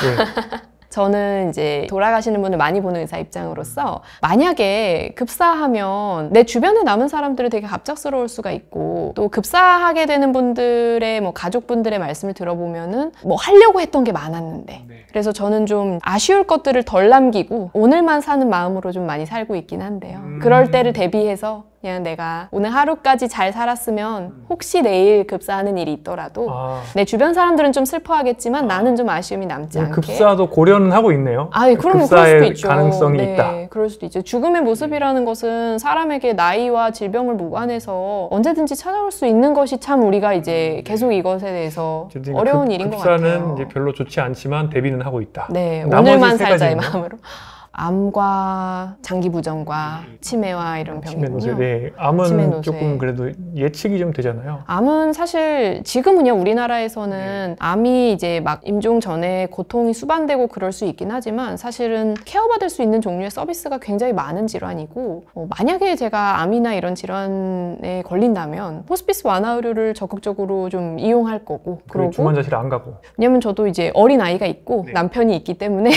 저는 이제 돌아가시는 분을 많이 보는 의사 입장으로서 만약에 급사하면 내 주변에 남은 사람들이 되게 갑작스러울 수가 있고 또 급사하게 되는 분들의 뭐 가족분들의 말씀을 들어보면은 뭐 하려고 했던 게 많았는데 그래서 저는 좀 아쉬울 것들을 덜 남기고 오늘만 사는 마음으로 좀 많이 살고 있긴 한데요. 그럴 때를 대비해서 그냥 내가 오늘 하루까지 잘 살았으면 혹시 내일 급사하는 일이 있더라도 내 주변 사람들은 좀 슬퍼하겠지만 나는 좀 아쉬움이 남지 않게 급사도 고려는 하고 있네요. 그러면 급사의 그럴 수도 있죠. 가능성이 있다. 그럴 수도 있죠. 죽음의 모습이라는 것은 사람에게 나이와 질병을 무관해서 언제든지 찾아올 수 있는 것이 참 우리가 이제 계속 이것에 대해서 어려운 일인 것 같아요. 급사는 이제 별로 좋지 않지만 대비는 하고 있다. 네, 오늘만 살자의 마음으로. 암과 장기 부전과 치매와 이런 병이군요. 네, 암은 조금 그래도 예측이 좀 되잖아요. 암은 사실 지금은요 우리나라에서는 암이 이제 막 임종 전에 고통이 수반되고 그럴 수 있긴 하지만 사실은 케어받을 수 있는 종류의 서비스가 굉장히 많은 질환이고 만약에 제가 암이나 이런 질환에 걸린다면 호스피스 완화 의료를 적극적으로 좀 이용할 거고 그리고 중환자실 안 가고 왜냐면 저도 이제 어린 아이가 있고 남편이 있기 때문에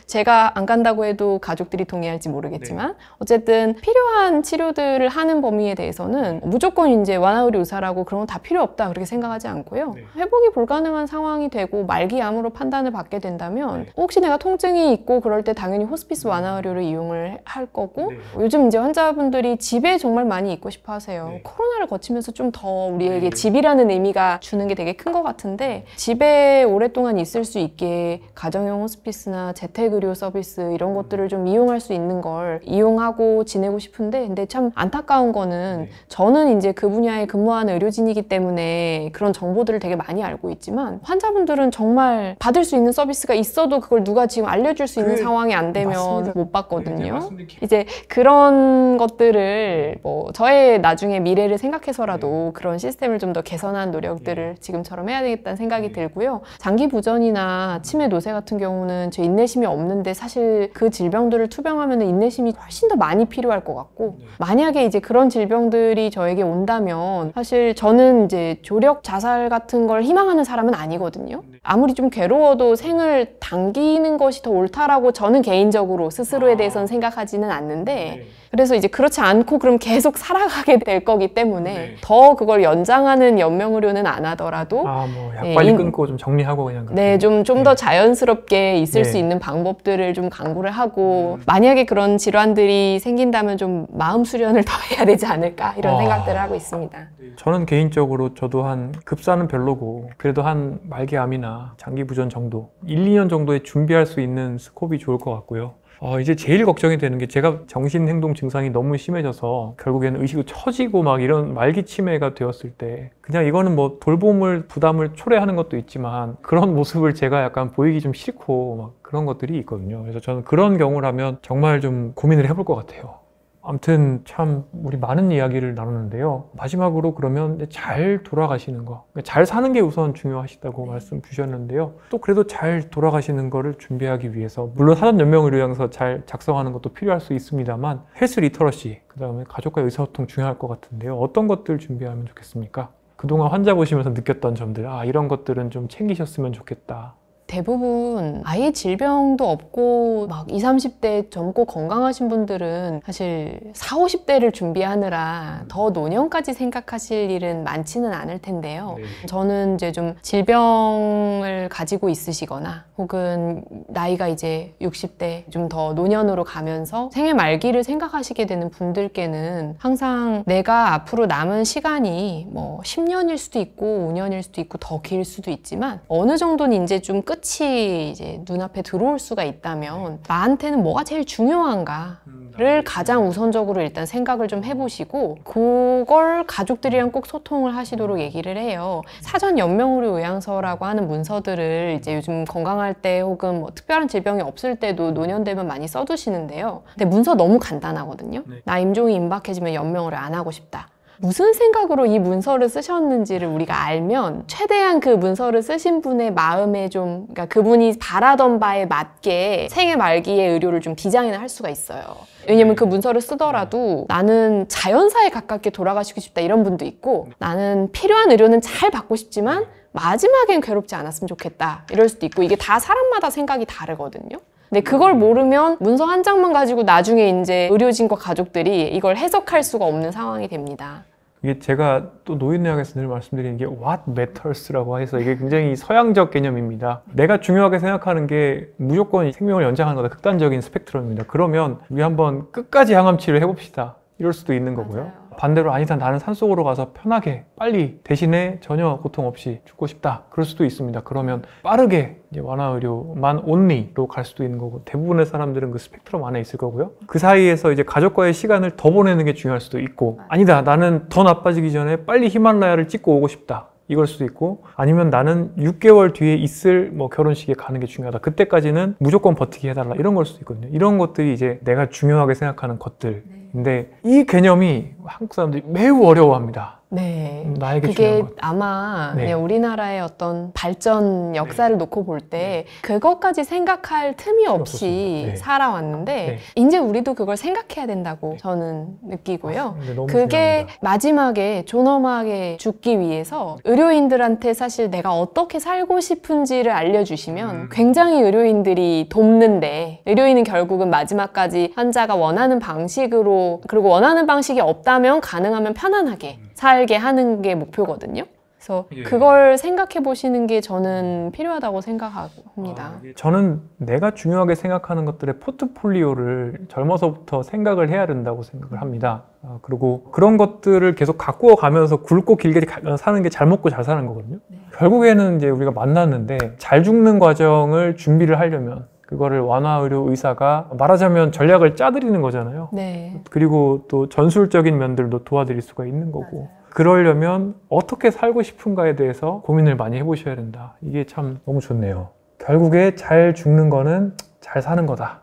제가 안 간다고 해준다고 해도 가족들이 동의할지 모르겠지만 어쨌든 필요한 치료들을 하는 범위에 대해서는 무조건 이제 완화의료 의사라고 그런 건 다 필요 없다 그렇게 생각하지 않고요. 회복이 불가능한 상황이 되고 말기암으로 판단을 받게 된다면 혹시 내가 통증이 있고 그럴 때 당연히 호스피스 완화의료를 이용을 할 거고 요즘 이제 환자분들이 집에 정말 많이 있고 싶어 하세요. 코로나를 거치면서 좀 더 우리에게 집이라는 의미가 주는 게 되게 큰 것 같은데 집에 오랫동안 있을 수 있게 가정형 호스피스나 재택의료 서비스 이런 것들을 좀 이용할 수 있는 걸 이용하고 지내고 싶은데 근데 참 안타까운 거는 저는 이제 그 분야에 근무하는 의료진이기 때문에 그런 정보들을 되게 많이 알고 있지만 환자분들은 정말 받을 수 있는 서비스가 있어도 그걸 누가 지금 알려줄 수 있는 상황이 안 되면 맞습니다. 못 받거든요. 이제 그런 것들을 뭐 저의 나중에 미래를 생각해서라도 그런 시스템을 좀 더 개선한 노력들을 지금처럼 해야 되겠다는 생각이 들고요. 장기 부전이나 치매 노쇠 같은 경우는 저 인내심이 없는데 사실 그 질병들을 투병하면 인내심이 훨씬 더 많이 필요할 것 같고 만약에 이제 그런 질병들이 저에게 온다면 사실 저는 이제 조력 자살 같은 걸 희망하는 사람은 아니거든요. 아무리 좀 괴로워도 생을 당기는 것이 더 옳다라고 저는 개인적으로 스스로에 대해서는 생각하지는 않는데 그래서 이제 그렇지 않고 그럼 계속 살아가게 될 거기 때문에 더 그걸 연장하는 연명의료는 안 하더라도 뭐 약 빨리 끊고 좀 정리하고 그냥 네, 좀 더 자연스럽게 있을 수 있는 방법들을 좀 강구를 하고 만약에 그런 질환들이 생긴다면 좀 마음 수련을 더 해야 되지 않을까 이런 생각들을 하고 있습니다. 저는 개인적으로 저도 한 급사는 별로고 그래도 한 말기암이나 장기 부전 정도 1, 2년 정도에 준비할 수 있는 스콥이 좋을 것 같고요. 이제 제일 걱정이 되는 게 제가 정신행동 증상이 너무 심해져서 결국에는 의식이 처지고 막 이런 말기 치매가 되었을 때 그냥 이거는 뭐 돌봄을 부담을 초래하는 것도 있지만 그런 모습을 제가 약간 보이기 좀 싫고 막 그런 것들이 있거든요. 그래서 저는 그런 경우라면 정말 좀 고민을 해볼 것 같아요. 아무튼 참 우리 많은 이야기를 나눴는데요. 마지막으로 그러면 잘 돌아가시는 거, 잘 사는 게 우선 중요하시다고 말씀 주셨는데요. 또 그래도 잘 돌아가시는 거를 준비하기 위해서 물론 사전 연명의료양서 잘 작성하는 것도 필요할 수 있습니다만 헬스 리터러시, 그 다음에 가족과의 의사소통 중요할 것 같은데요. 어떤 것들 준비하면 좋겠습니까? 그동안 환자 보시면서 느꼈던 점들, 이런 것들은 좀 챙기셨으면 좋겠다. 대부분 아예 질병도 없고 막 20, 30대 젊고 건강하신 분들은 사실 40, 50대를 준비하느라 더 노년까지 생각하실 일은 많지는 않을 텐데요. 저는 이제 좀 질병을 가지고 있으시거나 혹은 나이가 이제 60대 좀 더 노년으로 가면서 생애 말기를 생각하시게 되는 분들께는 항상 내가 앞으로 남은 시간이 뭐 10년일 수도 있고 5년일 수도 있고 더 길 수도 있지만 어느 정도는 이제 좀 끝이 이제 눈앞에 들어올 수가 있다면 나한테는 뭐가 제일 중요한가를 가장 우선적으로 일단 생각을 좀 해보시고 그걸 가족들이랑 꼭 소통을 하시도록 얘기를 해요. 사전 연명의료 요양서라고 하는 문서들을 이제 요즘 건강할 때 혹은 뭐 특별한 질병이 없을 때도 노년되면 많이 써두시는데요. 근데 문서 너무 간단하거든요. 나 임종이 임박해지면 연명을 안 하고 싶다. 무슨 생각으로 이 문서를 쓰셨는지를 우리가 알면 최대한 그 문서를 쓰신 분의 마음에 좀 그러니까 그분이 바라던 바에 맞게 생애 말기의 의료를 좀 디자인을 할 수가 있어요. 왜냐면 그 문서를 쓰더라도 나는 자연사에 가깝게 돌아가시고 싶다 이런 분도 있고 나는 필요한 의료는 잘 받고 싶지만 마지막엔 괴롭지 않았으면 좋겠다 이럴 수도 있고 이게 다 사람마다 생각이 다르거든요. 근데 그걸 모르면 문서 한 장만 가지고 나중에 이제 의료진과 가족들이 이걸 해석할 수가 없는 상황이 됩니다. 이게 제가 또 노인의학에서 늘 말씀드리는 게 What matters라고 해서 이게 굉장히 서양적 개념입니다. 내가 중요하게 생각하는 게 무조건 생명을 연장하는 거다. 극단적인 스펙트럼입니다. 그러면 우리 한번 끝까지 항암 치료를 해봅시다. 이럴 수도 있는 거고요. 맞아요. 반대로 아니다 나는 산속으로 가서 편하게 빨리 대신에 전혀 고통 없이 죽고 싶다 그럴 수도 있습니다. 그러면 빠르게 이제 완화의료만 only로 갈 수도 있는 거고 대부분의 사람들은 그 스펙트럼 안에 있을 거고요. 그 사이에서 이제 가족과의 시간을 더 보내는 게 중요할 수도 있고 아니다 나는 더 나빠지기 전에 빨리 히말라야를 찍고 오고 싶다 이걸 수도 있고 아니면 나는 6개월 뒤에 있을 뭐 결혼식에 가는 게 중요하다. 그때까지는 무조건 버티게 해달라 이런 걸 수도 있거든요. 이런 것들이 이제 내가 중요하게 생각하는 것들인데 이 개념이 한국 사람들이 매우 어려워합니다. 네. 나에게 그게 중요한 것. 아마 네. 그냥 우리나라의 어떤 발전 역사를 놓고 볼 때 그것까지 생각할 틈이 없이 네. 살아왔는데 네. 이제 우리도 그걸 생각해야 된다고 저는 느끼고요. 네, 너무 그게 중요합니다. 마지막에 존엄하게 죽기 위해서 의료인들한테 사실 내가 어떻게 살고 싶은지를 알려주시면 굉장히 의료인들이 돕는데 의료인은 결국은 마지막까지 환자가 원하는 방식으로 그리고 원하는 방식이 없다면 가능하면 편안하게 살게 하는 게 목표거든요. 그래서 예. 그걸 생각해 보시는 게 저는 필요하다고 생각합니다. 저는 내가 중요하게 생각하는 것들의 포트폴리오를 젊어서부터 생각을 해야 된다고 생각을 합니다. 그리고 그런 것들을 계속 가꾸어 가면서 굵고 길게 사는 게 잘 먹고 잘 사는 거거든요. 결국에는 이제 우리가 만났는데 잘 죽는 과정을 준비를 하려면 그거를 완화의료 의사가 말하자면 전략을 짜드리는 거잖아요. 네. 그리고 또 전술적인 면들도 도와드릴 수가 있는 거고 그러려면 어떻게 살고 싶은가에 대해서 고민을 많이 해보셔야 된다. 이게 참 너무 좋네요. 결국에 잘 죽는 거는 잘 사는 거다.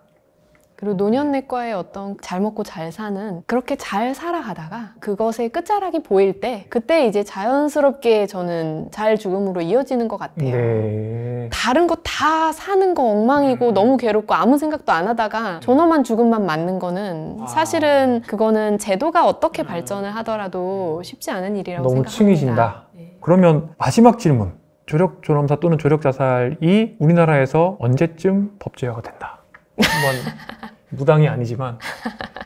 그리고 노년내과의 어떤 잘 먹고 잘 사는 그렇게 잘 살아가다가 그것의 끝자락이 보일 때 그때 이제 자연스럽게 저는 잘 죽음으로 이어지는 것 같아요. 네. 다른 거 다 사는 거 엉망이고 너무 괴롭고 아무 생각도 안 하다가 존엄한 죽음만 맞는 거는 사실은 그거는 제도가 어떻게 발전을 하더라도 쉽지 않은 일이라고 너무 생각합니다. 층이신다. 그러면 마지막 질문. 조력 존엄사 또는 조력 자살이 우리나라에서 언제쯤 법제화가 된다? 한번 무당이 아니지만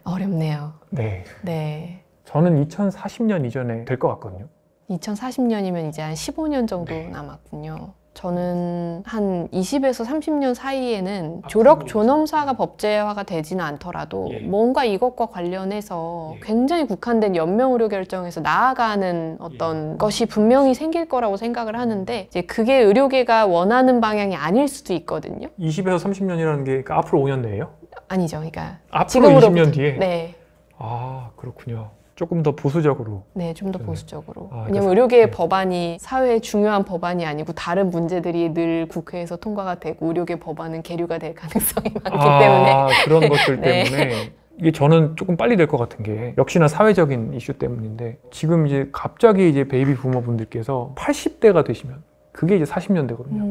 어렵네요. 네. 네. 저는 2040년 이전에 될 것 같거든요. 2040년이면 이제 한 15년 정도 남았군요. 저는 한 20에서 30년 사이에는 조력 존엄사가 법제화가 되지는 않더라도 뭔가 이것과 관련해서 굉장히 국한된 연명의료 결정에서 나아가는 어떤 것이 분명히 생길 거라고 생각을 하는데 이제 그게 의료계가 원하는 방향이 아닐 수도 있거든요. 20에서 30년이라는 게 앞으로 5년 내에요? 아니죠. 그러니까 앞으로 20년 뒤에? 네. 아, 그렇군요. 조금 더 보수적으로. 네, 좀 더 보수적으로. 아, 왜냐면 의료계의 법안이 사회의 중요한 법안이 아니고 다른 문제들이 늘 국회에서 통과가 되고 의료계 법안은 계류가 될 가능성이 많기 때문에 그런 것들 네. 때문에 이게 저는 조금 빨리 될 것 같은 게 역시나 사회적인 이슈 때문인데 지금 이제 갑자기 이제 베이비 부모분들께서 80대가 되시면 그게 이제 40년 되거든요.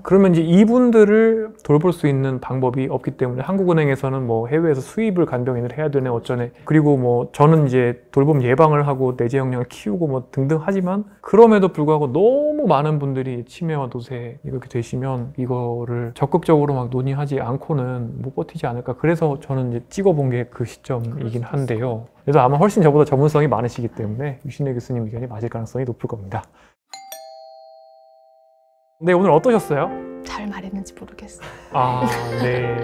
그러면 이제 이분들을 돌볼 수 있는 방법이 없기 때문에 한국은행에서는 뭐 해외에서 수입을 간병인을 해야 되네 어쩌네 그리고 뭐 저는 이제 돌봄 예방을 하고 내재 역량을 키우고 뭐 등등 하지만 그럼에도 불구하고 너무 많은 분들이 치매와 노쇠 이렇게 되시면 이거를 적극적으로 막 논의하지 않고는 못 버티지 않을까. 그래서 저는 이제 찍어본 게 그 시점이긴 한데요. 그래서 아마 훨씬 저보다 전문성이 많으시기 때문에 유신혜 교수님 의견이 맞을 가능성이 높을 겁니다. 네, 오늘 어떠셨어요? 잘 말했는지 모르겠어요. 네.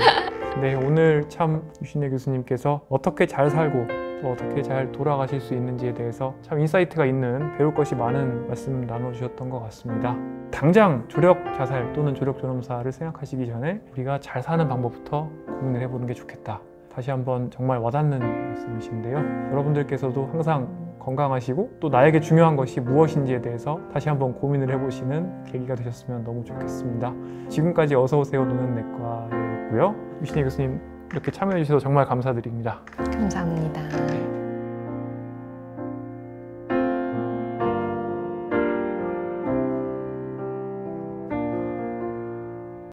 네, 오늘 참 유신혜 교수님께서 어떻게 잘 살고 또 어떻게 잘 돌아가실 수 있는지에 대해서 참 인사이트가 있는 배울 것이 많은 말씀 나눠주셨던 것 같습니다. 당장 조력 자살 또는 조력 존엄사를 생각하시기 전에 우리가 잘 사는 방법부터 고민을 해보는 게 좋겠다. 다시 한번 정말 와닿는 말씀이신데요. 여러분들께서도 항상 건강하시고 또 나에게 중요한 것이 무엇인지에 대해서 다시 한번 고민을 해보시는 계기가 되셨으면 너무 좋겠습니다. 지금까지 어서오세요 노년내과였고요. 유신혜 교수님 이렇게 참여해 주셔서 정말 감사드립니다. 감사합니다.